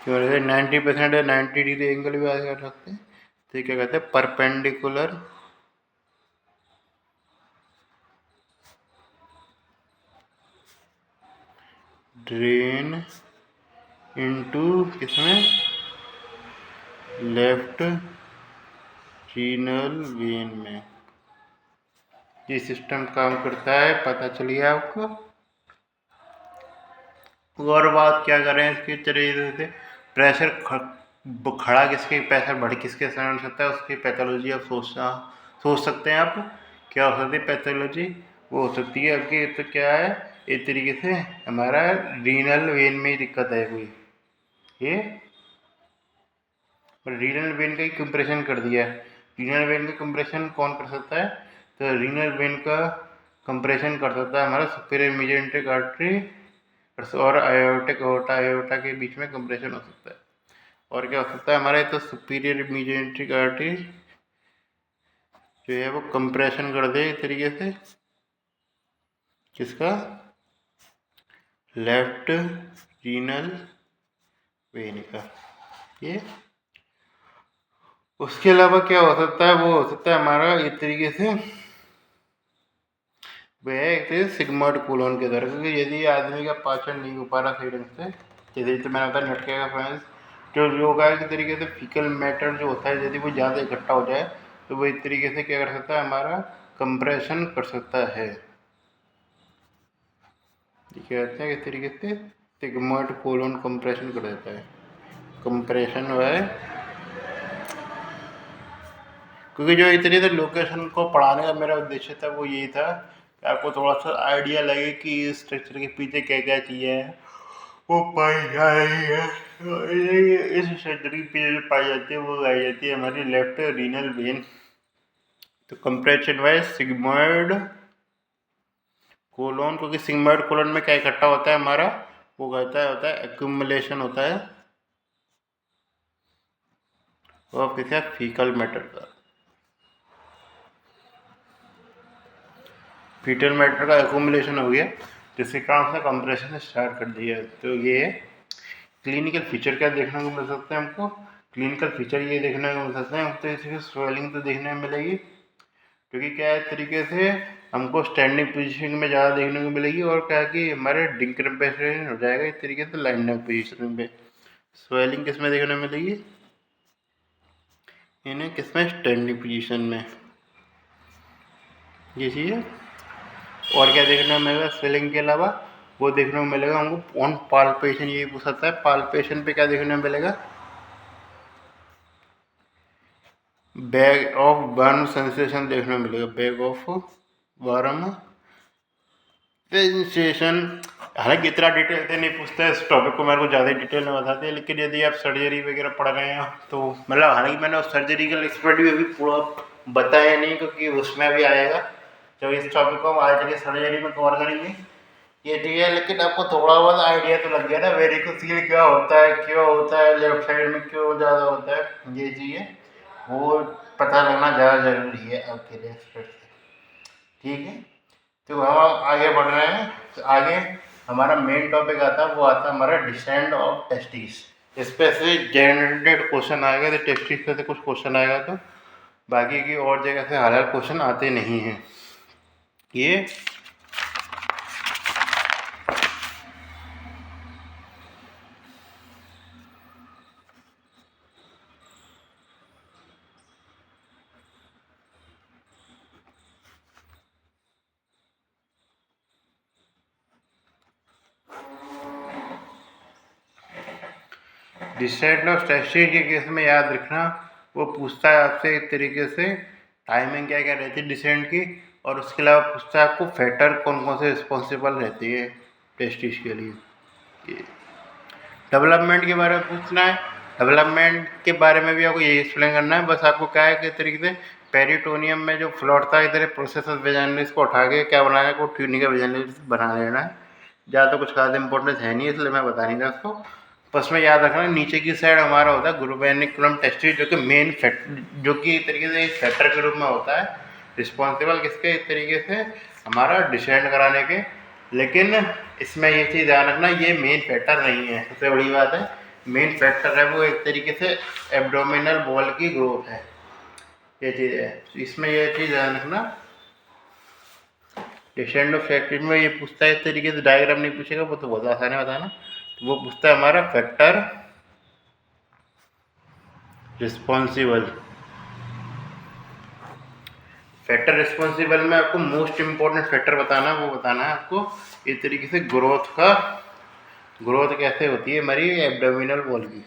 क्यों 90% 90 डिग्री एंगल भी आगे कर सकते हैं, तो क्या कहते हैं परपेंडिकुलर ड्रेन इनटू किसमें, लेफ्ट रीनल वेन में। ये सिस्टम काम करता है, पता चलिए आपको। और बात क्या करें इसके तरीके से, प्रेशर खड़ा किसके, प्रेशर बढ़ किसके कारण सकता है, उसकी पैथोलॉजी आप सोच सकते हैं आप क्या हो सकती है पैथोलॉजी। वो हो सकती है आपकी तो क्या है एक तरीके से हमारा रीनल वेन में ही दिक्कत है कोई, ये रीनल वेन का ही कंप्रेशन कर दिया है। रीनल वेन का कंप्रेशन कौन कर सकता है? तो रीनल वेन का कंप्रेशन कर सकता है हमारा सुपीरियर मीडियंट्रिक आर्टरी और आयोटिक आयोटा के बीच में कंप्रेशन हो सकता है। और क्या हो सकता है हमारे, तो सुपीरियर मीडियंट्रिक आर्टरी जो है वो कंप्रेशन कर दे इस तरीके से, किसका, लेफ्ट रीनल वेन का। ये उसके अलावा क्या हो सकता है, वो हो सकता है हमारा इस तरीके से वह एक तरीके सिग्मोइड कोलोन के द्वारा, क्योंकि यदि आदमी का पाचन नहीं हो पा रहा सही ढंग से, जैसे तो मैंने बताया नटके का फ्रेंड्स, जो योगा के तरीके से फीकल मैटर जो होता है यदि वो ज़्यादा इकट्ठा हो जाए तो वो इस तरीके से क्या कर सकता है हमारा कंप्रेशन कर सकता है। कहते हैं इस तरीके से सिग्मोइड कोलोन कंप्रेशन कर देता है, कंप्रेशन हुआ है। क्योंकि जो इतनी देर लोकेशन को पढ़ाने का मेरा उद्देश्य था वो यही था कि आपको थोड़ा सा आइडिया लगे कि इस स्ट्रक्चर के पीछे क्या क्या चीज़ें हैं वो पाई जा रही है। तो इस स्ट्रक्चर के पीछे जो पाई जाती है वो आई जाती है हमारी लेफ्ट रीनल वेन। तो कंप्रेशन वाइज सिग्मोइड कोलोन, क्योंकि सिग्मोइड कोलोन में क्या इकट्ठा होता है हमारा, वो होता है एक्यूमुलेशन होता है वो किसी फीकल मैटर का, फीटल मैटर का एक्यूमुलेशन हो गया जिसके कारण से कंप्रेशन स्टार्ट कर दिया। तो ये क्लिनिकल फीचर क्या देखने को मिल सकते हैं हमको, क्लिनिकल फीचर ये देखने को मिल सकते हैं तो इसकी स्वेलिंग तो देखने में मिलेगी, क्योंकि क्या है तरीके से हमको स्टैंडिंग पोजीशन में ज़्यादा देखने को मिलेगी, और क्या है कि हमारे डिक्रिपेशन हो जाएगा इस तरीके से लाइन पोजीशन पे। स्वेलिंग किस में देखने को मिलेगी, इन्हें किसमें स्टैंडिंग पोजीशन में, ये चीज़ है। और क्या देखने को मिलेगा स्वेलिंग के अलावा, वो देखने को मिलेगा हमको ऑन पाल्पेशन, ये पूछ सकता है पाल्पेशन पे क्या देखने को मिलेगा, बैग ऑफ बर्न सेंसेशन देखने को मिलेगा, बैग ऑफ बर्न सेंसेशन। हालांकि इतना डिटेल से नहीं पूछता है, इस टॉपिक को मेरे को ज़्यादा डिटेल में बताते हैं, लेकिन यदि आप सर्जरी वगैरह पढ़ रहे हैं तो मतलब, हालांकि मैंने उस सर्जरिकल एक्सपर्ट भी अभी पूरा बताया नहीं, क्योंकि उसमें भी आएगा जब इस टॉपिक को हम आज के सर्जरी में कवर करेंगे, ये ठीक है। लेकिन आपको थोड़ा बहुत आइडिया तो लग गया ना, वेरिकोसील क्या होता है, क्यों होता है, लेफ्ट साइड में क्यों ज़्यादा होता है, ये चीज़ें वो पता लगना ज़्यादा ज़रूरी है आपके लिए एक्सपर्ट से, ठीक है। तो हम आगे बढ़ रहे हैं, तो आगे हमारा मेन टॉपिक आता है, वो आता है हमारा डिसेंड ऑफ टेस्टिस। इस पे से जनरेटेड क्वेश्चन आएगा, तो टेस्टिस पे से कुछ क्वेश्चन आएगा, तो बाकी की और जगह से हाल क्वेश्चन आते नहीं हैं। ये डिसेंड ऑफ टेस्टिस के केस में याद रखना, वो पूछता है आपसे एक तरीके से टाइमिंग क्या क्या रहती है डिसेंट की, और उसके अलावा पूछता है आपको फैक्टर कौन कौन से रिस्पॉन्सिबल रहती है टेस्टिस के लिए। डेवलपमेंट के बारे में पूछना है, डेवलपमेंट के बारे में भी आपको यही एक्सप्लेन करना है। बस आपको क्या है कि तरीके से पेरिटोनियम में जो फ्लोट था, इधर प्रोसेस वेजाइनलिस को उठा के क्या बनाना है, को ट्यूनिका वेजाइनलिस बना लेना है। ज़्यादा कुछ खास इंपॉर्टेंस है नहीं, इसलिए मैं बता नहीं रहा उसको। बस में याद रखना, नीचे की साइड हमारा होता है ग्रुवेनिकुलम टेस्टिस, जो कि मेन फैक्टर, जो कि एक तरीके से एक फैक्टर के रूप में होता है, रिस्पॉन्सिबल किसके, इस तरीके से हमारा डिसेंड कराने के। लेकिन इसमें ये चीज़ ध्यान रखना, ये मेन फैक्टर नहीं है, सबसे बड़ी बात है। मेन फैक्टर है वो एक तरीके से एब्डोमिनल वॉल की ग्रोथ है, ये चीज़ है। इसमें ये चीज़ ध्यान रखना, डिसेंड ऑफ फैक्टर में ये पूछता है, इस तरीके से डायग्राम नहीं पूछेगा, वो तो बहुत आसान है बताना। तो वो पूछता है हमारा फैक्टर रिस्पॉन्सिबल। फैक्टर रिस्पॉन्सिबल में आपको मोस्ट इम्पोर्टेंट फैक्टर बताना है, वो बताना है आपको इस तरीके से ग्रोथ का, ग्रोथ कैसे होती है हमारी एब्डोमिनल वॉल की।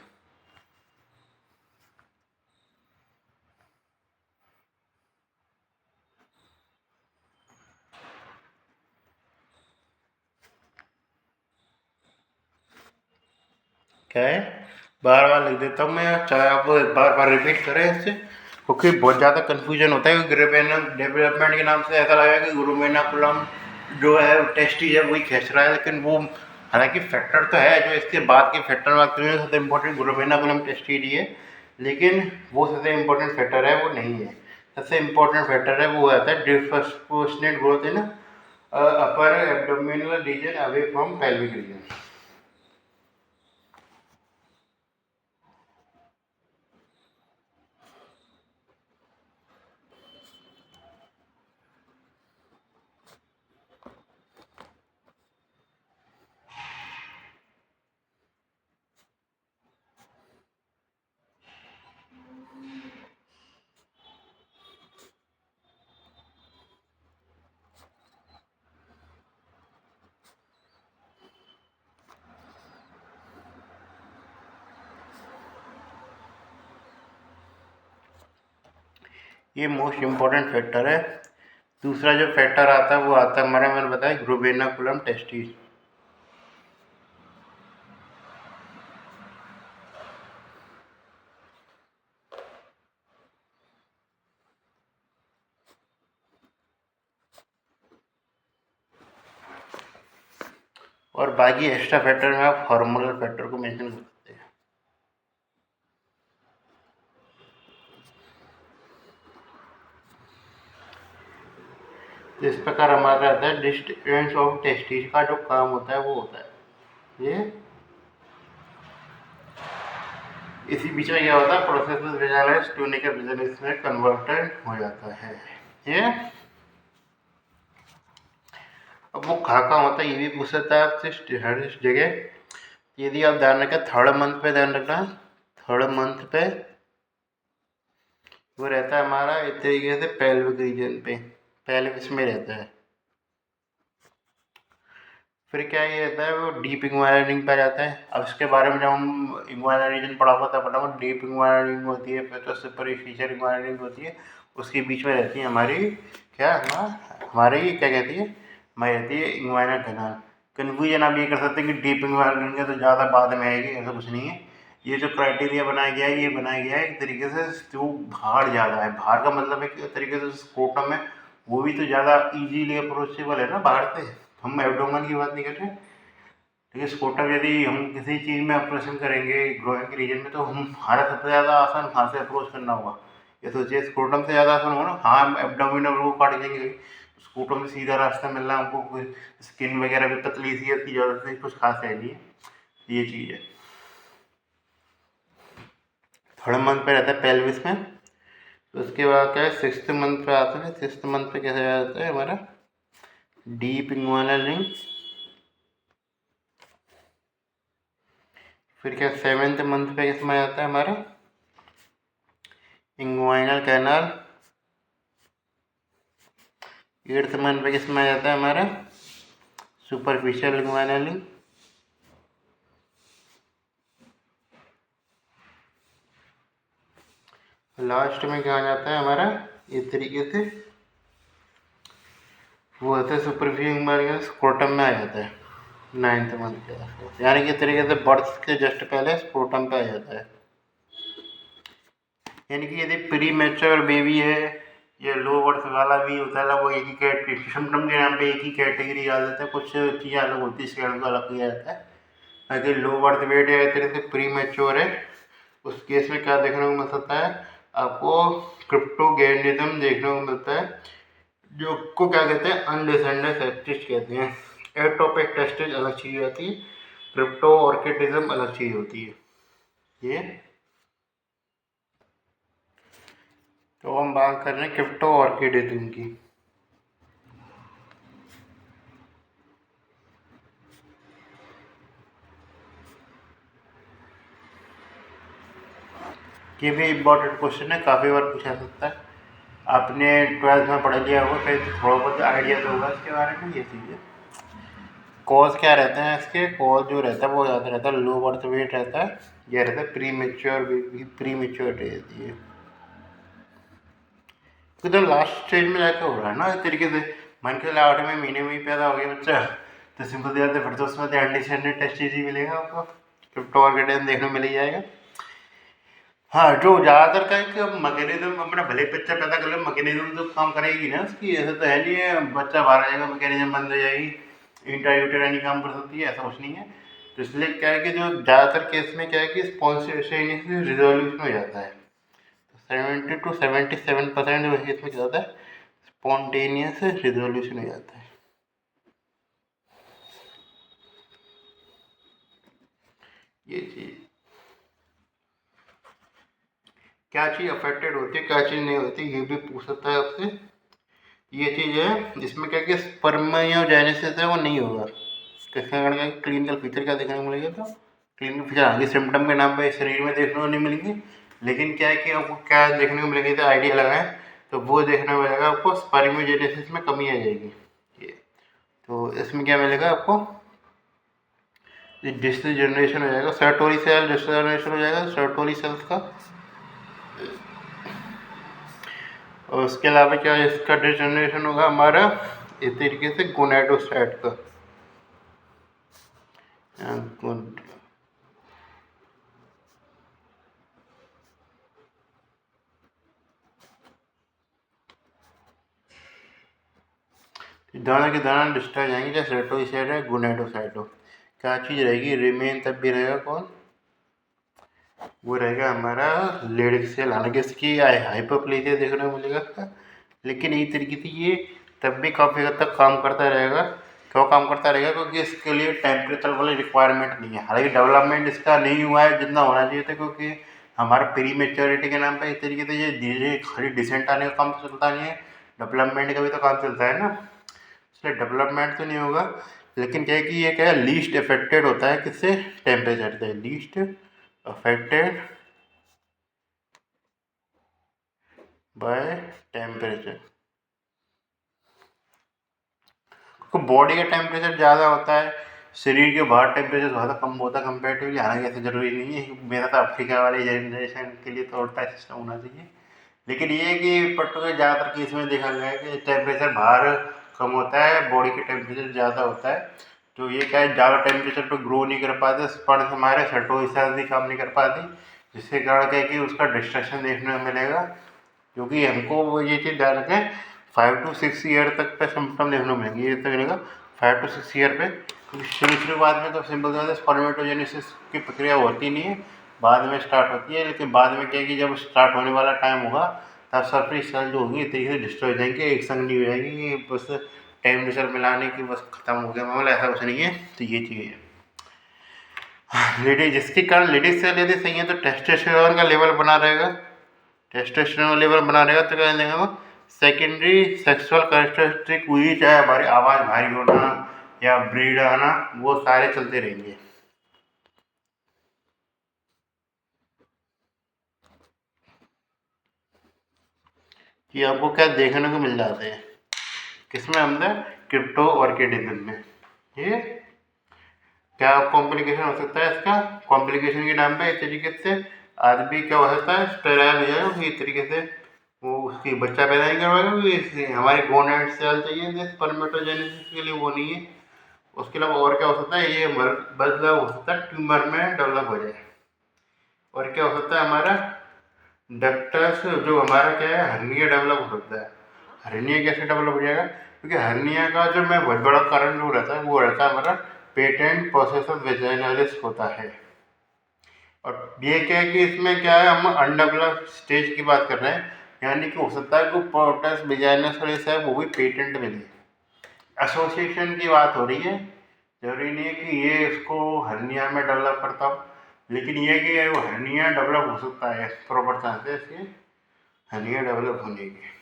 क्या है, बार बार लिख देता हूँ मैं, चाहे आप बार बार रिपीट करें इससे, क्योंकि बहुत ज़्यादा कन्फ्यूजन होता है। ग्रेवेनल डेवलपमेंट के नाम से ऐसा लगेगा कि ग्रुवेनाकुलम जो है टेस्टी है वही खींच रहा है, लेकिन वो हालांकि फैक्टर तो है, जो इसके बाद के फैक्टर बात करें सबसे इम्पोर्टेंट ग्रुवेनाकुलम टेस्टी है, लेकिन वो सबसे इम्पोर्टेंट फैक्टर है वो नहीं है। सबसे इम्पोर्टेंट फैक्टर है वो आता है disproportionate growth in upper abdominal region away from pelvic region. ये मोस्ट इम्पॉर्टेंट फैक्टर है। दूसरा जो फैक्टर आता है वो आता है हमारा, मैंने बताया ग्रुवेनाकुलम टेस्टिस। और बाकी एक्स्ट्रा फैक्टर में आप हार्मोनल फैक्टर को मेंशन कर सकते हैं। इस प्रकार हमारा रहता है डिस्टेंस ऑफ टेस्टिस का जो काम होता है वो होता है ये। इसी बीच में क्या होता है, प्रोसेस वेजाइनलिस ट्यूनिका वेजाइनलिस में कन्वर्टेड हो जाता है ये। अब वो कहाँ होता है ये भी पूछ सकता है आपसे हर जगह। यदि आप ध्यान रखें थर्ड मंथ पे ध्यान रखना, थर्ड मंथ पे वो रहता है हमारा इस तरीके से पेल्विक रीजन पे, पेल्विस में रहता है। फिर क्या ये रहता है वो डीप इंग्वायरल रिंग पे आ जाता है। अब इसके बारे में जब हम इंग्वायरल रीजन पढ़ा हुआ था पढ़ा हुआ, डीप इंग्वायरल रिंग होती है, फिर तो सुपरफिशियल इंग्वायरल रिंग होती है, उसके बीच में रहती है हमारी क्या हमारी क्या कहती है, हमारी रहती है इंग्वायरल कैनाल। कन्फ्यूजन आप ये कर सकते हैं कि डीप इंग्वायरल रिंग है तो ज़्यादा बाद में आएगी, ऐसा कुछ नहीं है। ये जो क्राइटेरिया बनाया गया है ये बनाया गया है एक तरीके से, जो भार ज़्यादा है, भार का मतलब है कि एक तरीके से स्क्रोटम है वो भी तो ज़्यादा इजीली अप्रोचेबल है ना बाहर से, हम एब्डोमेन की बात नहीं कर रहे। ठीक है, स्क्रोटम यदि हम किसी चीज़ में ऑपरेशन करेंगे ग्रोइन के रीजन में तो हम हमारा सबसे ज़्यादा आसान कहाँ से अप्रोच करना होगा, ये सोचिए स्क्रोटम से ज़्यादा आसान होगा ना। हाँ हम एब्डोमिनल वो काट देंगे, स्क्रोटम से सीधा रास्ता मिल रहा है हमको, कोई स्किन वगैरह भी पतली सी है, इसकी ज़रूरत नहीं, कुछ खास है नहीं है, ये चीज़ है। थर्ड मंथ पे रहता है पेल्विस में, तो उसके बाद क्या है सिक्स्थ मंथ पे आता है। सिक्स्थ मंथ पे कैसे आ जाता है हमारा डीप इंग्वानल रिंग। फिर क्या सेवेंथ मंथ पे किसमें आ जाता है हमारा इंग्वाइनल कैनाल। एट्थ मंथ पे किसमें आ जाता है हमारा सुपरफिशियल इंग्वाइनल रिंग। लास्ट में क्या आ जाता है हमारा इस तरीके से वो होता है सुपरफिशियल इंग्वाइनल स्क्रोटम में आ जाता है नाइन्थ मंथ के आसपास, यानी कि तरीके से बर्थ के जस्ट पहले स्क्रोटम पे आ जाता है। यानी कि यदि प्री मैच्योर बेबी है या लो बर्थ वाला भी होता है वो एक ही कैटेगरी, सिम्टम के नाम पे एक ही कैटेगरी आ जाता है, कुछ चीज़ें अलग होती है, इसके अलग किया जाता है। अगर लो बर्थ वेट या इस तरह से प्री मैच्योर है उस केस में क्या देखने को मिल सकता है आपको क्रिप्टोगेनिज्म देखने को मिलता है, जो को क्या कहते हैं अनडिसेंडेड टेस्टिस कहते हैं। एटोपिक टेस्टिस अलग चीज़ होती है, क्रिप्टो ऑर्किडिज्म अलग चीज़ होती है। ये तो हम बात कर रहे हैं क्रिप्टो ऑर्किडिज्म की। ये भी इम्पोर्टेंट क्वेश्चन है, काफ़ी बार पूछा सकता है। आपने 12th में पढ़ लिया होगा कहीं तो थोड़ा बहुत आइडिया तो होगा इसके बारे में। ये चीज़ है कॉज क्या रहते हैं इसके, कॉज जो रहता है वो ज़्यादा रहता है लो बर्थ वेट रहता है, यह रहता है प्री मेच्योर रहती है, एकदम लास्ट स्टेज में जाकर हो रहा है ना इस तरीके से। मन के 8वें महीने में ही पैदा हो गया बच्चा तो सिंपल सी बात है फिर तो उसमें अनडिसेंडेड टेस्ट ही मिलेगा आपको, क्रिप्टो ऑर्किडिज्म देखने को मिल ही जाएगा। हाँ जो ज़्यादातर का है कि अब मैकेनिज्म अपना भले बच्चा पैदा कर ले, मैकेनिज्म तो काम करेगी ना उसकी, ऐसा तो है नहीं है बच्चा बाहर आ जाएगा मैकेनिज्म बंद हो जाएगी, इंट्रायूटेराइन काम कर सकती है, ऐसा कुछ नहीं है। तो इसलिए क्या है कि जो ज़्यादातर केस में क्या है कि स्पॉन्टेनियस रिजोल्यूशन हो जाता है, 70 to 77% केस में क्या होता है स्पॉन्टेनियस रिजोल्यूशन हो जाता है। ये चीज़ क्या चीज़ अफेक्टेड होती है क्या चीज़ नहीं होती ये भी पूछ सकता है आपसे। ये चीज़ है जिसमें क्या कि स्पर्मयोजेनेसिस है वो नहीं होगा। किसका क्लिनिकल फीचर क्या देखने को मिलेगा, तो क्लिनिकल फीचर आगे सिम्टम के नाम पे शरीर में देखने को नहीं मिलेंगे, लेकिन क्या है कि आपको क्या देखने को मिलेगी तो आइडिया लगाएं तो वो देखने को मिलेगा आपको स्पर्मयोजेनेसिस में कमी आ जाएगी। ये तो इसमें क्या मिलेगा आपको डिस्टल जनरेशन हो जाएगा, सर्टोरी सेल डिस्टल जनरेशन हो जाएगा सर्टोरी सेल्स का। और उसके अलावा क्या इसका डिजनरेशन होगा हमारा इस तरीके से गोनेडोसाइट का। दाना के दाना डिस्ट्रॉय जाएंगे, चाहे सर्टोसाइट है गोनेडोसाइट हो, क्या चीज़ रहेगी रिमेन तब भी रहेगा कौन, वो रहेगा हमारा लेडिक सेल। हालांकि इसकी हाइपरप्लेजिया देखने को मिलेगा, लेकिन इस तरीके से ये तब भी काफ़ी हद तक काम करता रहेगा। क्यों काम करता रहेगा, क्योंकि इसके लिए टेम्परेचर वाली रिक्वायरमेंट नहीं है। हालांकि डेवलपमेंट इसका नहीं हुआ है जितना होना चाहिए था, क्योंकि हमारा प्री मेच्योरिटी के नाम पे इस तरीके से ये धीरे खाली डिसेंट आने का काम तो चलता नहीं है, डेवलपमेंट का भी तो काम चलता है ना, इसलिए डेवलपमेंट तो नहीं होगा। लेकिन क्या है कि ये क्या है लीस्ट अफेक्टेड होता है किससे, टेम्परेचर से, लीस्ट अफेक्टेड बाय टेम्परेचर। तो बॉडी का टेम्परेचर ज़्यादा होता है, शरीर के बाहर टेम्परेचर ज़्यादा कम होता है कंपेरेटिवली। हालांकि ऐसा ज़रूरी नहीं है, मेरा तो अफ्रीका वाली जनरेशन के लिए तो उल्टा सिस्टम होना चाहिए। लेकिन ये है कि पर्टिकुलर ज़्यादातर केस में देखा गया है कि टेम्परेचर बाहर कम होता है, बॉडी के टेम्परेचर ज़्यादा होता है। तो ये क्या है, ज़्यादा टेम्परेचर पर ग्रो नहीं कर पाते, स्पर्म हमारे शर्टों हिसाब से काम नहीं कर पाती, जिसके कारण क्या है कि उसका डिस्ट्रक्शन देखने को मिलेगा। क्योंकि हमको वो ये चीज़ ध्यान रखें, 5 to 6 ईयर तक पे सिम्टम देखने को मिलेंगे, ये तक मिलेगा 5 to 6 ईयर पे। क्योंकि शुरुआत में तो सिंपल सा स्पर्मेटोजेनेसिस की प्रक्रिया होती नहीं है, बाद में स्टार्ट होती है। लेकिन बाद में क्या है कि जब स्टार्ट होने वाला टाइम होगा तब सभी सेल जो होंगी एक तरीके से डिस्ट्रॉय हो जाएंगे, एक संग नहीं हो जाएंगी, ये बस टेम्परेचर मिलाने की बस खत्म हो गया मामला, ऐसा कुछ नहीं है। तो ये चीज़ है लेडीज, जिसके कारण लेडीज सेल यदि सही है तो टेस्टोस्टेरोन का लेवल बना रहेगा, टेस्टोस्टेरोन लेवल बना रहेगा। तो क्या देंगे वो सेकेंडरी सेक्सुअल कैरेक्टरिस्टिक हुई, चाहे हमारी आवाज़ भारी होना या ब्रीड आना, वो सारे चलते रहेंगे। कि आपको क्या देखने को मिल जाते हैं किसमें, हमने क्रिप्टो ऑर्किडिज्म में। ये क्या कॉम्प्लिकेशन हो सकता है इसका, कॉम्प्लिकेशन के नाम पे इस तरीके से आदमी क्या हो सकता है, स्टेराइल हो जाएगा इस तरीके से, वो उसकी बच्चा पैदा नहीं करवाएगा, क्योंकि हमारे गोनाड सेल चाहिए स्पर्मेटोजेनेसिस के लिए, वो नहीं है। उसके अलावा और क्या हो सकता है, ये बदलाव हो सकता है ट्यूमर में डेवलप हो जाए। और क्या हो सकता है, हमारा डक्टस जो हमारा क्या है, हर्निया डेवलप हो सकता है। हर्निया कैसे डेवलप हो जाएगा, क्योंकि हर्निया का जो मैं बहुत बड़ा कारण जो रहता है वो रहता है हमारा पेटेंट प्रोसेस ऑफ वेजाइनालिस होता है। और ये क्या है कि इसमें क्या है, हम अनडेवलप्ड स्टेज की बात कर रहे हैं, यानी कि हो सकता है कि पोर्टस वेजाइनालिस है वो भी पेटेंट मिले, एसोसिएशन की बात हो रही है। जरूरी नहीं है कि ये इसको हर्निया में डेवलप करता हो, लेकिन ये है कि वो हर्निया डेवलप हो सकता है, प्रॉपर चांसेस के हर्निया डेवलप होने के।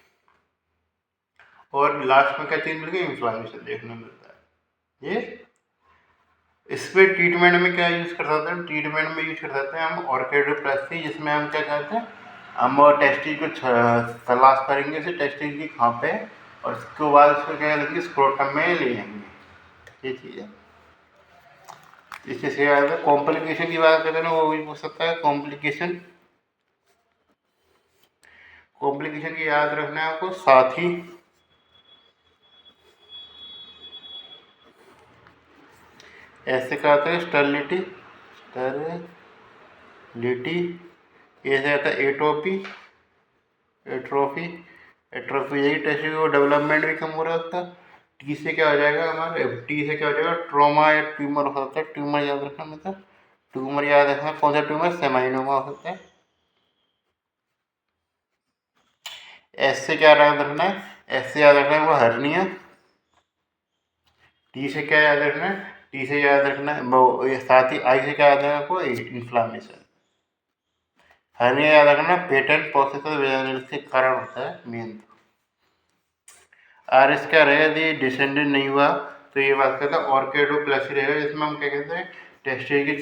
और लास्ट में क्या चीज़ मिल गई, इन्फ्लामेशन देखने को मिलता है। ये इस पर ट्रीटमेंट में क्या यूज़ कर सकते हैं, ट्रीटमेंट में यूज कर सकते हैं हम ऑर्किडोप्लास्टी, जिसमें हम क्या करते हैं, हम टेस्टिस को तलाश करेंगे इसे टेस्टिस की खां पे, और उसके बाद उसको क्या करेंगे, स्क्रोटम में ले जाएंगे। ये चीज़ है। इसके सिवाय कॉम्प्लिकेशन की बात करें ना, वो भी हो सकता है कॉम्प्लिकेशन। कॉम्प्लिकेशन की याद रखना है आपको, साथ ही ऐसे क्या होता है, स्टर्लिटी, ऐसे आता है एटोपी, एट्रोफी, एट्रोफी यही टेस्टिस को डेवलपमेंट भी कम हो रहा है उसका। टी से क्या हो जाएगा हमारे, टी से क्या हो जाएगा, ट्रोमा या ट्यूमर हो सकता है। ट्यूमर याद रखना, मतलब ट्यूमर याद रखना, कौन सा ट्यूमर, सेमाइनोमा हो सकता है। एस से क्या याद रखना है, एस से याद रखना है वो हर्निया। टी से क्या याद रखना है, टी से याद रखना है वो, साथ ही आई से क्या याद रखना है आपको, इन्फ्लामेशन। हर्निया याद रखना पेटेंट प्रोसेस के कारण होता है मेन। आर एस क्या रहेगा, यदि डिसेंडेंट नहीं हुआ तो ये बात करता है ऑर्किडोप्लासी रहेगा, जिसमें हम क्या कहते हैं, टेस्टिस की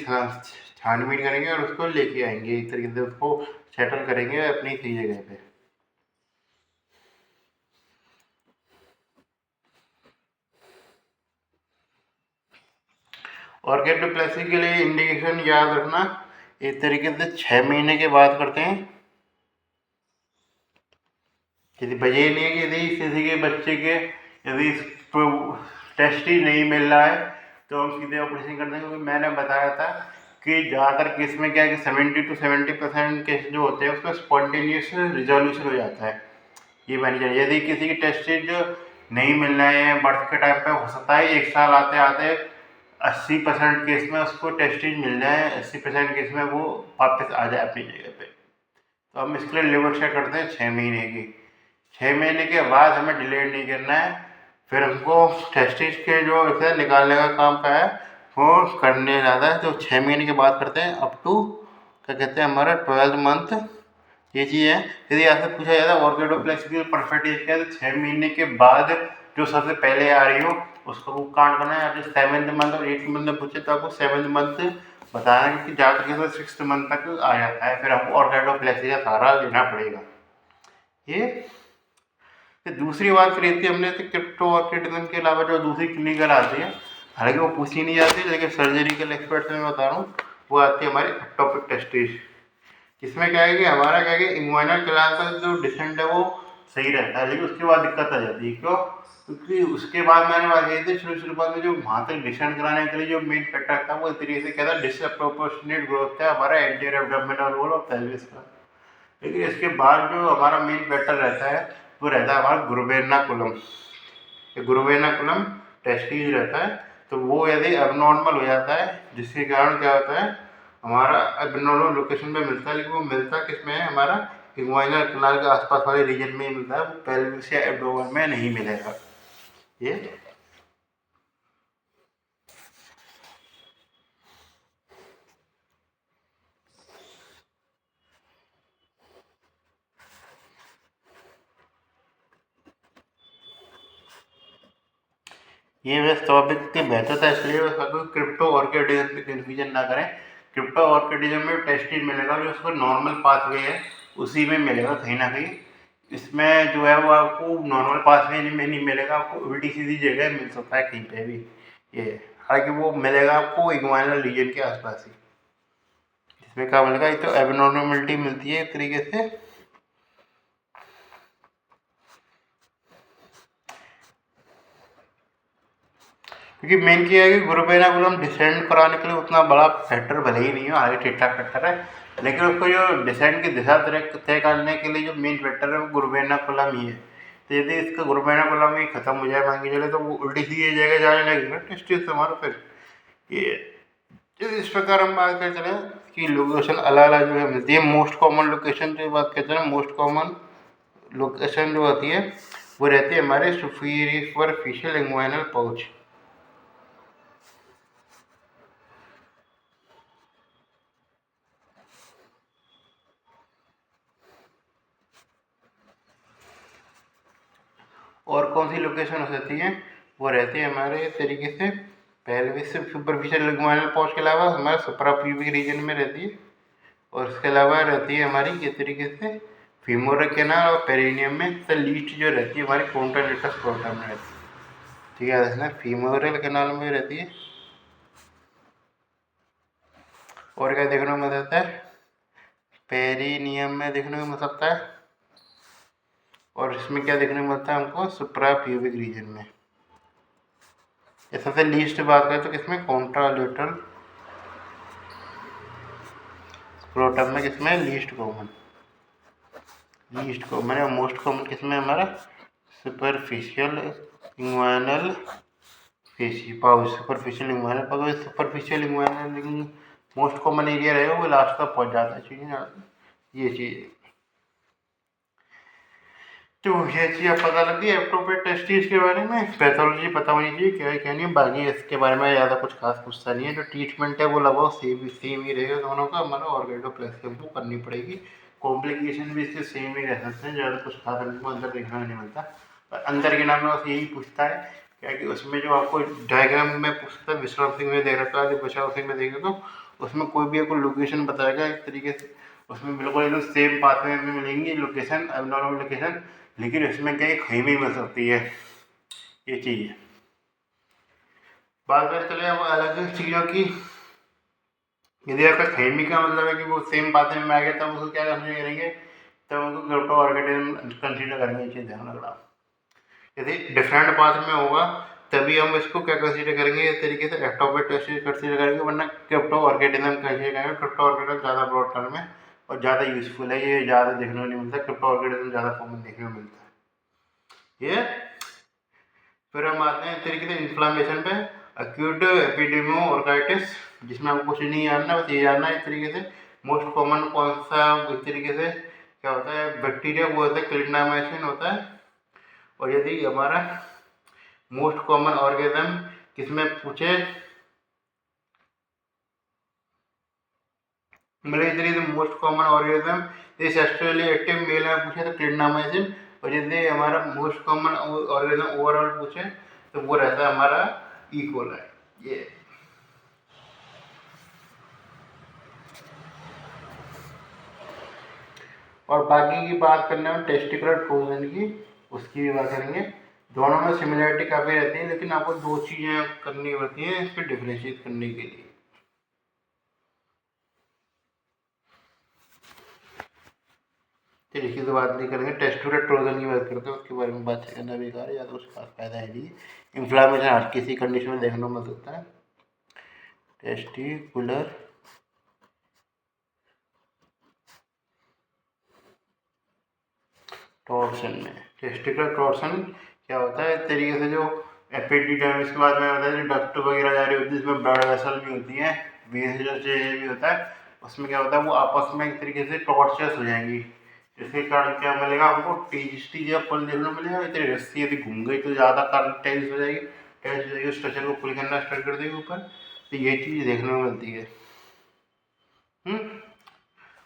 छानबीन करेंगे और उसको लेके आएंगे, इस तरीके से उसको सेटल करेंगे अपनी सही जगह पे। ऑर्किडोप्लासी के लिए इंडिकेशन याद रखना, एक तरीके से 6 महीने के बाद करते हैं। यदि वजह नहीं है कि यदि किसी के बच्चे के यदि टेस्ट ही नहीं मिल रहा है तो हम सीधे ऑपरेशन कर देंगे, क्योंकि मैंने बताया था कि ज़्यादातर केस में क्या है कि 70 to 70% केस जो होते हैं उसमें स्पॉन्टेनियस रिजोल्यूशन हो जाता है। ये मानी जाए, यदि किसी की टेस्टेज नहीं मिल रहे हैं बर्थ के टाइम पे, हो सकता है 1 साल आते आते 80% केस में उसको टेस्टेज मिल जाए, 80% केस में वो वापस आ जाए अपनी जगह पे। तो हम इसके लिए लिवर चेक करते हैं 6 महीने की। 6 महीने के बाद हमें डिलीट नहीं करना है, फिर हमको टेस्टिस के जो इसे निकालने का काम का है वो करने ज़्यादा है, तो 6 महीने के बाद करते हैं अप टू क्या कहते हैं हमारा 12 मंथ। ये चीज़ है। यदि आपसे पूछा जाता है ऑर्किडोप्लेक्स की परफेक्ट एज क्या है, तो 6 महीने के बाद जो सबसे पहले आ रही हो उसको वो काउंट करना है। आपसे 7th मंथ और 8th मंथ में पूछे तो आपको 7th मंथ बताना है, कि ज़्यादा केस 6th मंथ तक आ जाता है, फिर आपको ऑर्किडोप्लेक्सी का सहारा लेना पड़ेगा। ये फिर दूसरी बात करी थी हमने, तो क्रिप्टो ऑर्किडिज्म के अलावा जो दूसरी क्लिनिकल आती है, हालांकि वो पूछी नहीं जाती, लेकिन सर्जरिकल एक्सपर्ट से मैं बता रहा हूँ, वो आती है हमारी एक्टोपिक टेस्टिस। इसमें क्या है कि हमारा क्या है कि इंग्वाइनल कैनाल का जो डिसेंट है वो सही रहता है, लेकिन उसके बाद दिक्कत आ जाती है। क्यों? क्योंकि उसके बाद मैंने बात कही थी शुरुआत में, जो वहाँ तक डिसेंट कराने के लिए जो मेन फैक्टर था वो इस तरीके से क्या था, डिसप्रोपोर्शनेट ग्रोथ था हमारा anterior abdominal wall of pelvis का। लेकिन इसके बाद जो हमारा मेन फैक्टर रहता है वो रहता है हमारा ग्रुवेर्नाकुलम। ये ग्रुवेर्नाकुलम टेस्टिस रहता है, तो वो यदि अबनॉर्मल हो जाता है, जिसके कारण क्या होता है, हमारा एबनॉर्मल लोकेशन पे मिलता है, लेकिन वो मिलता किस में है, हमारा इंग्वाइनल कैनाल के आसपास वाले रीजन में ही मिलता है, वो पेल्विस या एब्डोमेन में नहीं मिलेगा। ये बस टॉपिक के बेहतर था, इसलिए क्रिप्टो ऑर्किडिज्म की कन्फ्यूजन ना करें। क्रिप्टो ऑर्किडिज्म में टेस्टिस मिलेगा, जो उसका नॉर्मल पाथवे है उसी में मिलेगा कहीं ना कहीं। इसमें जो है वो आपको नॉर्मल पाथवे में नहीं मिलेगा, आपको उल्टी सीधी जगह मिल सकता है कहीं पे भी। ये हालांकि वो मिलेगा आपको इग्वाइनल रीजन के आसपास ही। इसमें क्या मिलेगा, ये तो एबनॉर्मलिटी मिलती है एक तरीके से। क्योंकि मेन क्या है कि ग्रुवेर्नाकुलम डिसेंड कराने के लिए उतना बड़ा फैक्टर भले ही नहीं है, हालांकि ठीक ठाक फैक्टर है, लेकिन उसको जो डिसेंड की दिशा तय करने के लिए जो मेन फैक्टर है वो ग्रुवेर्नाकुलम ही है। तो यदि इसका ग्रुवेर्नाकुलम ही खत्म हो जाए मान के चले, तो वो उल्टी सीधी जगह जाने लगेगा टेस्टिस हमारा। फिर ये इस प्रकार हम बात कर चले कि लोकेशन अलग अलग जगह मिलती है। मोस्ट कॉमन लोकेशन की बात करते हैं, मोस्ट कॉमन लोकेशन जो होती है वो रहती है हमारे सुपरफिशियल इंग्वाइनल पाउच। और कौन सी लोकेशन हो सकती है, वो रहती है हमारे तरीके से पेल्विस सुपरफिशियल लिग्मेंटल पाउच के अलावा हमारे सुप्राप्यूबिक रीजन में रहती है, और इसके अलावा रहती है हमारी ये तरीके से फीमोरल कैनाल और पेरिनियम में। तो लीस्ट जो रहती है हमारी कॉन्ट्रालेटरल स्क्रोटम में रहती है। ठीक है, इसमें फीमोरल कैनाल में रहती है। और क्या देखने को मिल सकता है, पेरिनियम में देखने को मिल सकता है। और इसमें क्या देखने को मिलता है हमको, सुप्राप्यूबिक रीजन में। सबसे लीस्ट बात करें तो किसमें, कॉन्ट्रालेटरल स्क्रोटम में, किसमें लीस्ट कॉमन है। मोस्ट कॉमन किसमें हमारा superficial inguinal pouch, superficial inguinal pouch. Superficial inguinal most common area रहेगा, वो लास्ट तक पहुंच जाता है, चीज़ ये चीज़। तो ये चीज़ अब पता लगी एप्रोप्रिएट टेस्टिस के बारे में। पैथोलॉजी पता होनी चाहिए क्या है क्या नहीं, बाकी इसके बारे में ज़्यादा कुछ खास पूछता नहीं है। जो ट्रीटमेंट है वो लगभग सेम ही रहेगा दोनों का, हमारा ऑर्गेनोप्लास्टी हमको करनी पड़ेगी। कॉम्प्लिकेशन भी इसके सेम ही रह सकते हैं, ज़्यादा कुछ खास हमको अंदर देखने में नहीं मिलता। पर अंदर के नाम में बस यही पूछता है क्या कि उसमें जो आपको डायग्राम में पूछता है, विश्राम सिंह में देख रखा है, बचाव सिंह में देखे तो उसमें कोई भी आपको लोकेशन बताएगा एक तरीके से, उसमें बिल्कुल एकदम सेम पाथवे में मिलेंगी लोकेशन, एबनॉर्मल लोकेशन, लेकिन इसमें क्या कहीं भी मिल सकती है, ये चीज़ है। बात करते चले अब अलग चीज़ों की। यदि आपका खैमी का मतलब है कि वो सेम पाथवे में आ गया, तब उसको क्या कंसिडर करेंगे, तब उनको क्रिप्टो ऑर्किडिज्म कंसिडर करेंगे। ये चीज़ ध्यान रखना। यदि डिफरेंट पाथ में होगा तभी हम इसको क्या कंसिडर करेंगे, इस तरीके से एक्टोपिक टेस्टिस कंसिडर करेंगे, वरना क्रिप्टो ऑर्किडिज्म कंसिडर करेंगे। क्रिप्टो ऑर्किडिज्म ज़्यादा ब्रॉड टर्म है और ज़्यादा यूजफुल है, ये ज़्यादा देखने को नहीं मिलता। क्रिप्टो ऑर्किडिज्म ज़्यादा कॉमन देखने को मिलता है ये। फिर हम आते हैं तरीके से इन्फ्लामेशन पे, अक्यूट एपिडेमोऑर्गाइटिस, जिसमें आपको कुछ नहीं जानना, बस ये जानना है इस तरीके से मोस्ट कॉमन कौन सा इस तरीके से क्या होता है बैक्टीरिया, वो होता है क्लिंडामाइसिन होता है। और यदि हमारा मोस्ट कॉमन ऑर्गेनिज्म किसमें पूछे, मतलब इस तरीके से मोस्ट कॉमन ऑर्गेनिज्म इस सेक्सुअली एक्टिव मेल में पूछे तो क्लिंडामाइसिन, और यदि हमारा मोस्ट कॉमन ऑर्गेनिज्म ओवरऑल पूछे तो वो रहता है हमारा ई कोलाई। ये और बाकी की बात करने में टेस्टिकुलर ट्रोजन की, उसकी भी बात करेंगे। दोनों में सिमिलरिटी काफ़ी रहती है, लेकिन आपको दो चीज़ें करनी पड़ती हैं इसको डिफ्रेंशिएट करने के लिए। इसकी तो बात नहीं करेंगे, टेस्टिकुलर ट्रोजन की बात करते हैं, उसके बारे में बात करना बेकार है, या तो उसका फायदा है नहीं। इन्फ्लामेशन हर किसी कंडीशन में देखने को मिल सकता है। टेस्टिकुलर टॉर्सन में, टेस्टिकुलर टॉर्सन क्या होता है, इस तरीके से जो एपिडिडाइमिस के बाद में होता है, जो डक्ट वगैरह जा रही होती है, इसमें ब्लड वेसल भी होती हैं, वेन जो भी होता है, उसमें क्या होता है वो आपस में एक तरीके से टॉर्चर्स हो जाएंगी, जिसके कारण क्या मिलेगा हमको टीजी या पुल देखने को मिलेगा। इतनी रस्सी यदि घूम गई तो ज़्यादा कारण टेंस हो जाएगी, टेंस हो जाएगी, स्ट्रक्चर को पुल करना स्टार्ट कर देगी ऊपर, तो ये चीज़ देखने को मिलती है।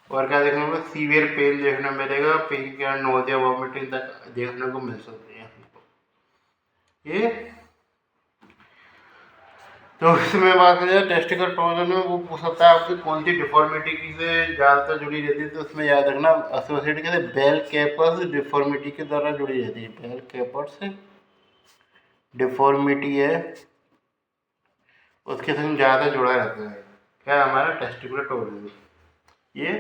और क्या देखने को, सीवियर पेन देखने को मिलेगा, पेन के कारण नोजिया वॉमिटिंग तक देखने को मिल सकती है हमको ये। तो इसमें बात करें टेस्टिकल टॉर्जन में, वो पूछ सकता है आपकी कौन सी डिफॉर्मिटी से ज़्यादातर जुड़ी रहती है, तो उसमें याद रखना एसोसिएटेड कहते हैं बेल कैपर्स डिफॉर्मिटी के द्वारा जुड़ी रहती है। बेल कैपर्स डिफॉर्मिटी है उसके संग ज़्यादा जुड़ा रहता है क्या, हमारा टेस्टिकुलर टॉर्जन ये।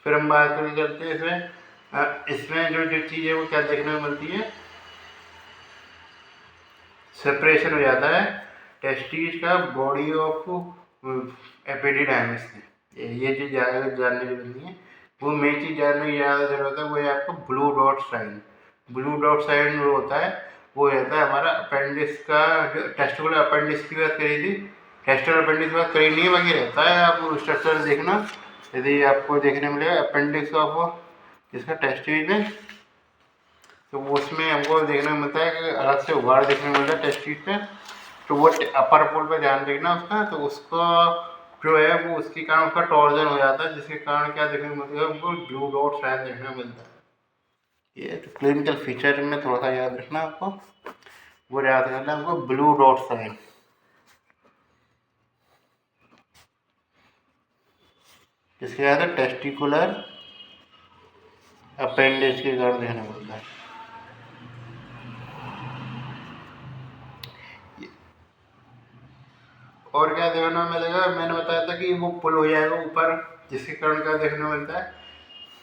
फिर हम बात करते हैं इसमें जो जो चीज़ है वो क्या देखने को मिलती है, सेपरेशन हो जाता है टेस्टिस का बॉडी ऑफ एपिडिडाइमिस से। ये चीज़ ज़्यादा जानने की मिलती है। वो मेन चीज़ जानने की ज़्यादा जरूरत है, वो है आपको blue dot sign. Blue dot sign जो होता है वो रहता है हमारा अपेंडिक्स का, जो टेस्टिकुलर अपेंडिक्स की बात करी थी, टेस्टिकुलर अपेंडिक्स की बात करी नहीं है, बाकी रहता है आप स्ट्रक्चर देखना, यदि आपको देखने मिलेगा अपेंडिक्स ऑफ इसका टेस्टिस में, तो वो उसमें हमको देखने को मिलता है कि अलग से उभार देखने को मिलता है टेस्टिस पे, तो वो अपर पोल पे ध्यान देखना उसका, तो उसको जो है वो उसके कारण उसका टॉर्जन हो जाता है, जिसके कारण क्या देखने को मिलता है हमको ब्लू डॉट साइन देखने को मिलता है। ये तो क्लिनिकल फीचर में थोड़ा सा याद रखना आपको, वो याद करना है हमको ब्लू डॉट साइन, जिसके याद है टेस्टिकुलर अपेंडिक्स के कारण देखने को मिलता है। और क्या देखने को मिलेगा, मैंने बताया था कि वो पुल हो जाएगा ऊपर, जिसके कारण क्या देखने को मिलता है,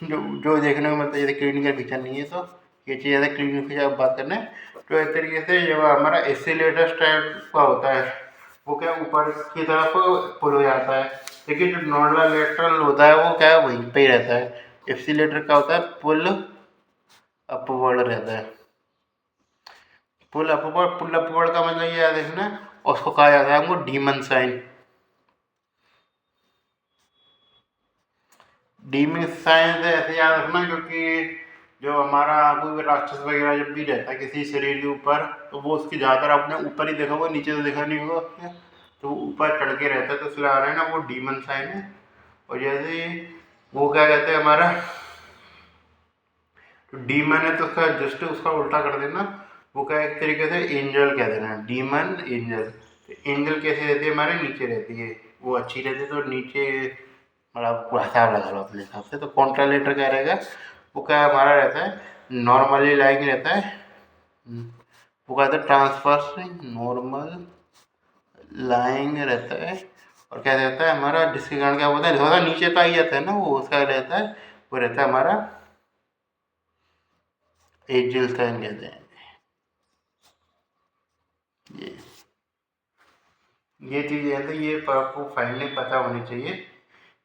जो जो देखने को मिलता है, यदि क्लिनिकल फीचर नहीं है तो ये चीज़ ज़्यादा क्लिनिकल फीचर बात करना है, तो इस तरीके से जब हमारा एसिलेटर टाइप का होता है वो क्या ऊपर की तरफ पुल हो जाता है, लेकिन जो नॉर्मल लेटरल होता है वो क्या है वहीं पे ही रहता है। एसिलेटर का होता है पुल अपवर्ड रहता है, पुल अपवर्ड का मतलब ये याद रखना, उसको कहा जाता है हमको डीमन साइन। डीमन साइन से ऐसे याद रखना क्योंकि जो हमारा कोई राक्षस वगैरह जब भी रहता है किसी शरीर के ऊपर, तो वो उसकी ज़्यादातर आपने ऊपर ही देखा होगा, नीचे तो देखा नहीं होगा उसने, तो वो ऊपर चढ़ के रहता है, तो इसलिए आ रहा है ना वो डीमन साइन है। और जैसे वो क्या कहते हैं हमारा, तो डीमन है तो उसका जस्ट उसका उल्टा कर देना, वो क्या एक तरीके से एंजल कह देना, डीमन एंजल। तो एंजल कैसे रहती है, हमारे नीचे रहती है, वो अच्छी रहती है तो नीचे, मतलब हिसाब लगा लो अपने हिसाब से। तो कॉन्ट्रालेटर क्या रहेगा, वो क्या हमारा रहता है नॉर्मली लाइंग रहता है, वो कहते हैं ट्रांसफर्स नॉर्मल लाइंग रहता है, और क्या रहता है हमारा, जिसके कारण क्या होता है थोड़ा नीचे तो आ ही जाता है ना, वो उसका रहता है, वो रहता है हमारा एजिल साइन कहते हैं। ये ये चीज़ है, तो ये आपको फाइनली पता होनी चाहिए।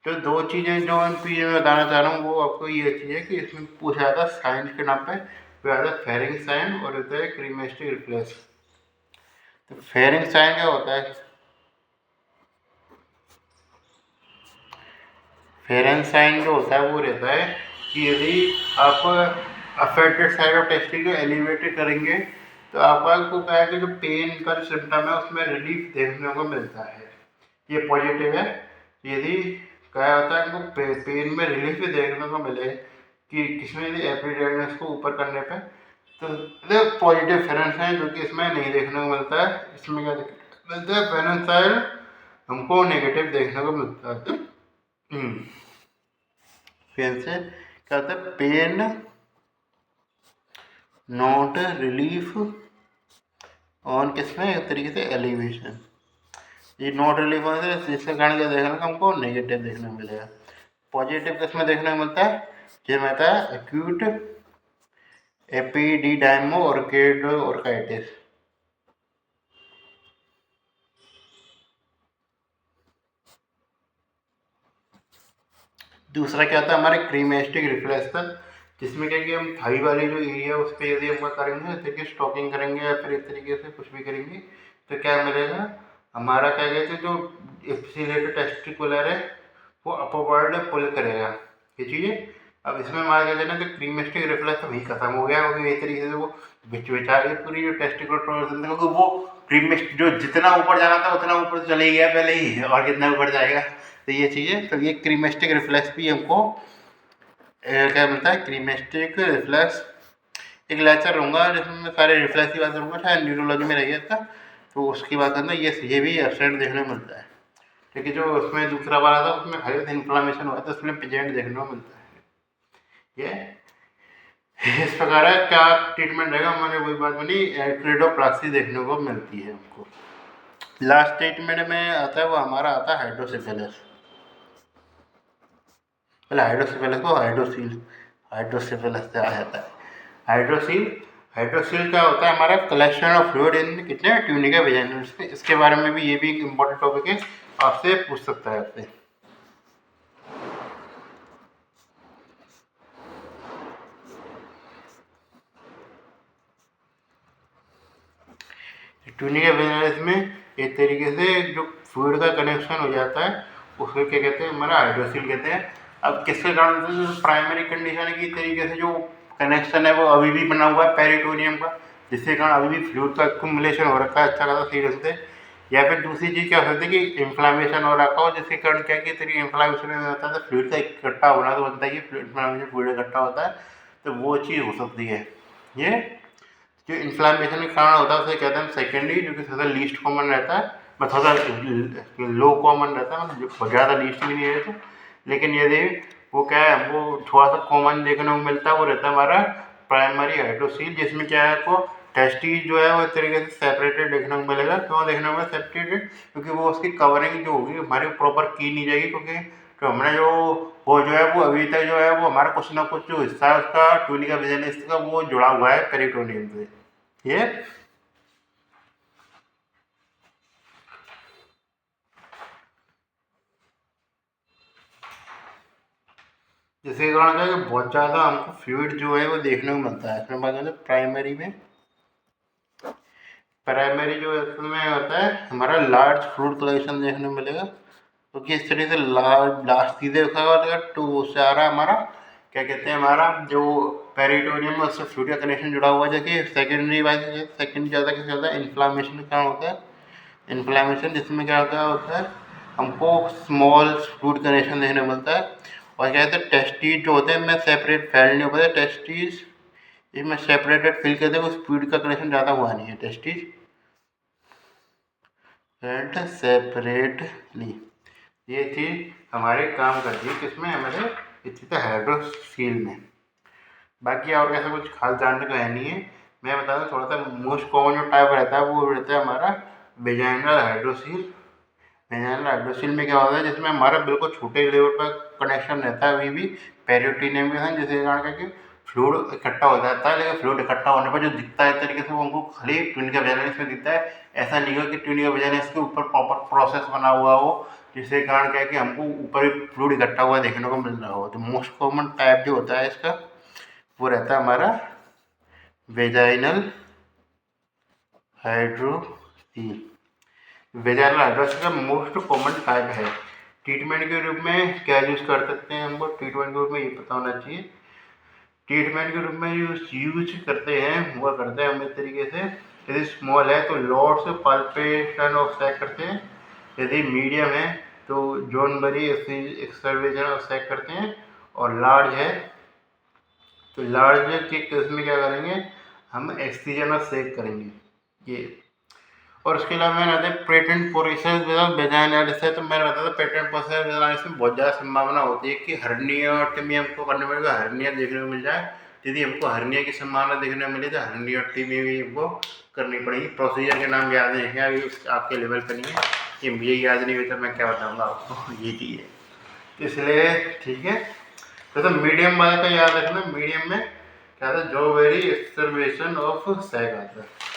तो दो चीज़ें जो मैं बताना चाह रहा हूँ वो आपको ये चीज़ है कि इसमें पूछा जाता है साइंस के नाम पे, वो आता है फेरिंग साइन और होता है क्रीमेस्टिक रिफ्लेक्स। तो फेरिंग साइन क्या होता है, फेरेंस साइन जो होता है वो रहता है कि यदि आप अफेक्टेड साइड ऑफ टेस्टिंग को एलिवेटेड करेंगे तो आपको क्या है कि जो पेन का जो सिम्टम है उसमें रिलीफ देखने को मिलता है, ये पॉजिटिव है। यदि क्या होता है हमको पेन में रिलीफ भी देखने को मिले कि किसमें यदि एपिडेमिस को ऊपर करने पे, तो पॉजिटिव फेरेंस है जो कि इसमें नहीं देखने को मिलता है। इसमें क्या मिलता है, फेरेंस साइन हमको नेगेटिव देखने को मिलता है। फिर से क्या होता है, पेन नॉट रिलीफ ऑन किसमें, एक तरीके से एलिवेशन। ये नॉट रिलीफ ऑन से इसका कारण क्या देखने को हमको नेगेटिव देखने को मिलेगा। पॉजिटिव किसमें देखने को मिलता है, जो मिलता है एक्यूट एपिडिडाइमो ऑर्किडाइटिस। दूसरा क्या होता है हमारे क्रीमेस्टिक रिफ्लेक्शन, जिसमें क्या कि हम थाई वाली जो एरिया है उस पर यदि हम करेंगे, इस तरीके स्टॉकिंग करेंगे या फिर इस तरीके से कुछ भी करेंगे, तो क्या मिलेगा हमारा, क्या कहते हैं, जो एप्सिलेटेड टेस्टिकुलर है वो अपवर्ड पुल करेगा ये चीज़ें। अब इसमें हमारा क्या देना, तो क्रीमेस्टिक रिफ्लेक्स वही खत्म हो गया, क्योंकि इस तरीके से वो बेचारी पूरी जो टेस्टिकुलर टोर्सन, क्योंकि वो क्रीमेस्ट जो जितना ऊपर जाना था उतना ऊपर चले ही गया पहले ही, और कितना ऊपर जाएगा। तो ये चीज़ें, तो ये क्रीमेस्टिक रिफ्लेक्स भी हमको क्या मिलता है, क्रीमेस्टिक रिफ्लेक्स। एक लेक्चर लूँगा जिसमें मैं सारे रिफ्लेक्स की बात करूँगा, शायद न्यूरोलॉजी में रहिए था, तो उसकी बात करना, ये भी एब्सेंट देखने को मिलता है। क्योंकि जो उसमें दूसरा वाला था उसमें हर इन्फ्लामेशन हुआ था, उसमें प्रेजेंट देखने को मिलता है। ये इस प्रकार है, क्या ट्रीटमेंट रहेगा, मैंने वही बात बनी, एक्रेडोप्लाक्सी देखने को मिलती है हमको। लास्ट ट्रीटमेंट में आता है वो हमारा आता है हाइड्रोसिफिलिस। पहले हाइड्रोसिफिलिस को हाइड्रोसिफिलिस से आ जाता है। हाइड्रोसील हाइड्रोसील क्या होता है, हमारा कलेक्शन ऑफ फ्लूइड इन कितने ट्यूनिका वेजाइना। इसके बारे में भी, ये भी एक इम्पोर्टेंट टॉपिक है, आपसे पूछ सकता है आपसे। ट्यूनिका वेजाइना में एक तरीके से जो फ्लूइड का कनेक्शन हो जाता है उसको क्या कहते हैं, हमारा हाइड्रोसील कहते हैं। अब किसके कारण से, प्राइमरी कंडीशन है कि तरीके से जो कनेक्शन है वो अभी भी बना हुआ है पेरिटोनियम का, जिसके कारण अभी भी फ्लूइड का एक्युमुलेशन हो रखा है अच्छा खासा सीरियस से। या फिर दूसरी चीज़ क्या हो सकती है कि इन्फ्लामेशन हो रखा हो, जिसके कारण क्या कि तरीके इन्फ्लामेशन हो जाता है, तो फ्लूइड का इकट्ठा होना तो बनता है कि इन्फ्लामेशन फ्लूइड इकट्ठा होता है, तो वो चीज़ हो सकती है। ये जो इन्फ्लामेशन का कारण होता है उसे कहते हैं सेकेंडरी, जो कि सबसे लीस्ट कॉमन रहता है, थोड़ा लो कॉमन रहता है, मतलब ज़्यादा लीस्ट भी नहीं रहता। लेकिन यदि वो क्या है, वो थोड़ा सा कॉमन देखने को मिलता है, वो रहता है हमारा प्राइमरी हाइड्रोसील, जिसमें क्या है आपको टेस्टिस जो है वो इस तरीके से सेपरेटेड देखने को मिलेगा। क्यों देखने को मिलेगा सेपरेटेड, क्योंकि वो उसकी कवरिंग जो होगी हमारी प्रॉपर की नहीं जाएगी, क्योंकि तो हमने जो वो जो है वो अभी तक जो है वो हमारा कुछ ना कुछ जो हिस्सा है उसका ट्यूनिका वेजाइना का वो जुड़ा हुआ है पेरिटोनियम से। ये जिसके कारण क्या है कि बहुत ज़्यादा हमको फ्लूइड जो है वो देखने को मिलता है। इसमें बात करें प्राइमरी जो इसमें होता है हमारा लार्ज फ्लूइड कलेक्शन देखने को मिलेगा, क्योंकि इस तरीके से लार्ज सीधे देखा टू उससे आ रहा है हमारा, क्या कहते हैं, हमारा जो पेरिटोनियम में उससे फ्लूइड का कनेक्शन जुड़ा हुआ है। जैसे सेकेंडरी ज़्यादा कैसे होता है, इन्फ्लामेशन का कारण होता है। इन्फ्लामेशन जिसमें क्या होता है हमको स्मॉल फ्लूइड कनेक्शन देखने को मिलता है। और क्या कहते हैं टेस्टिस जो होते हैं मैं सेपरेट फैल नहीं हो पाते, टेस्टिस इसमें सेपरेटेड फील करते हैं, उस फ्लूइड का कनेक्शन ज़्यादा हुआ नहीं है, टेस्टिस एंड सेपरेटली। ये चीज़ हमारे काम करती है किसमें, हमारे इस हाइड्रोसील में। बाकी और कैसा कुछ खास जानने को है नहीं है। मैं बता दूँ थोड़ा सा मोस्ट कॉमन जो टाइप रहता है वो रहता है हमारा वेजाइनल हाइड्रोसील। वेजाइनल हाइड्रोसील में क्या होता है, जिसमें हमारा बिल्कुल छोटे लेवल पर कनेक्शन रहता है अभी भी पेरिटोनियम के साथ, जिसके कारण क्या कि फ्लूइड इकट्ठा हो जाता है। लेकिन फ्लूइड इकट्ठा होने पर जो दिखता है तरीके से वो हमको खाली ट्यूनिका वेजाइनलिस में दिखता है। ऐसा नहीं हो कि ट्यूनिका वेजाइनलिस के ऊपर प्रॉपर प्रोसेस बना हुआ हो, जिसके कारण क्या है कि हमको ऊपर फ्लूइड इकट्ठा हुआ देखने को मिल रहा हो। तो मोस्ट कॉमन टाइप जो होता है इसका वो रहता है हमारा वेजाइनल हाइड्रोसील। वेजाइनल हाइड्रोसील का मोस्ट कॉमन टाइप है। ट्रीटमेंट के रूप में क्या यूज़ कर सकते हैं, हमको ट्रीटमेंट के रूप में ये पता होना चाहिए। ट्रीटमेंट के रूप में यूज करते हैं वो करते हैं हम इस तरीके से, यदि स्मॉल है तो लॉर्ड्स पाल्पेशन ऑफ सैक करते हैं, यदि मीडियम है तो जॉन बरी एक्सर्वेशन ऑफ सैक करते हैं, और लार्ज है तो लार्ज के केस में क्या करेंगे हम एक्ससीजन ऑफ सैक करेंगे ये। और उसके अलावा मैंने बताया पेटेंट प्रोसेस बेजान से, तो मैंने बताया था पेटेंट प्रोसेस में बहुत ज़्यादा संभावना होती है कि हर्नियोटमी हमको करने पड़ेगा, हर्निया देखने को मिल जाए। यदि हमको हर्निया की संभावना देखने को मिली तो हर्नियोटमी भी हमको करनी पड़ेगी। प्रोसीजर के नाम याद नहीं है अभी, आपके लेवल पर नहीं है, ये मुझे याद नहीं हुई तो मैं क्या बताऊँगा आपको, ये चीज़ है इसलिए। ठीक है, तो मीडियम वाले का याद रखना, मीडियम में क्या था, जो वेरी एक्सर्वेशन ऑफ सैग आता है।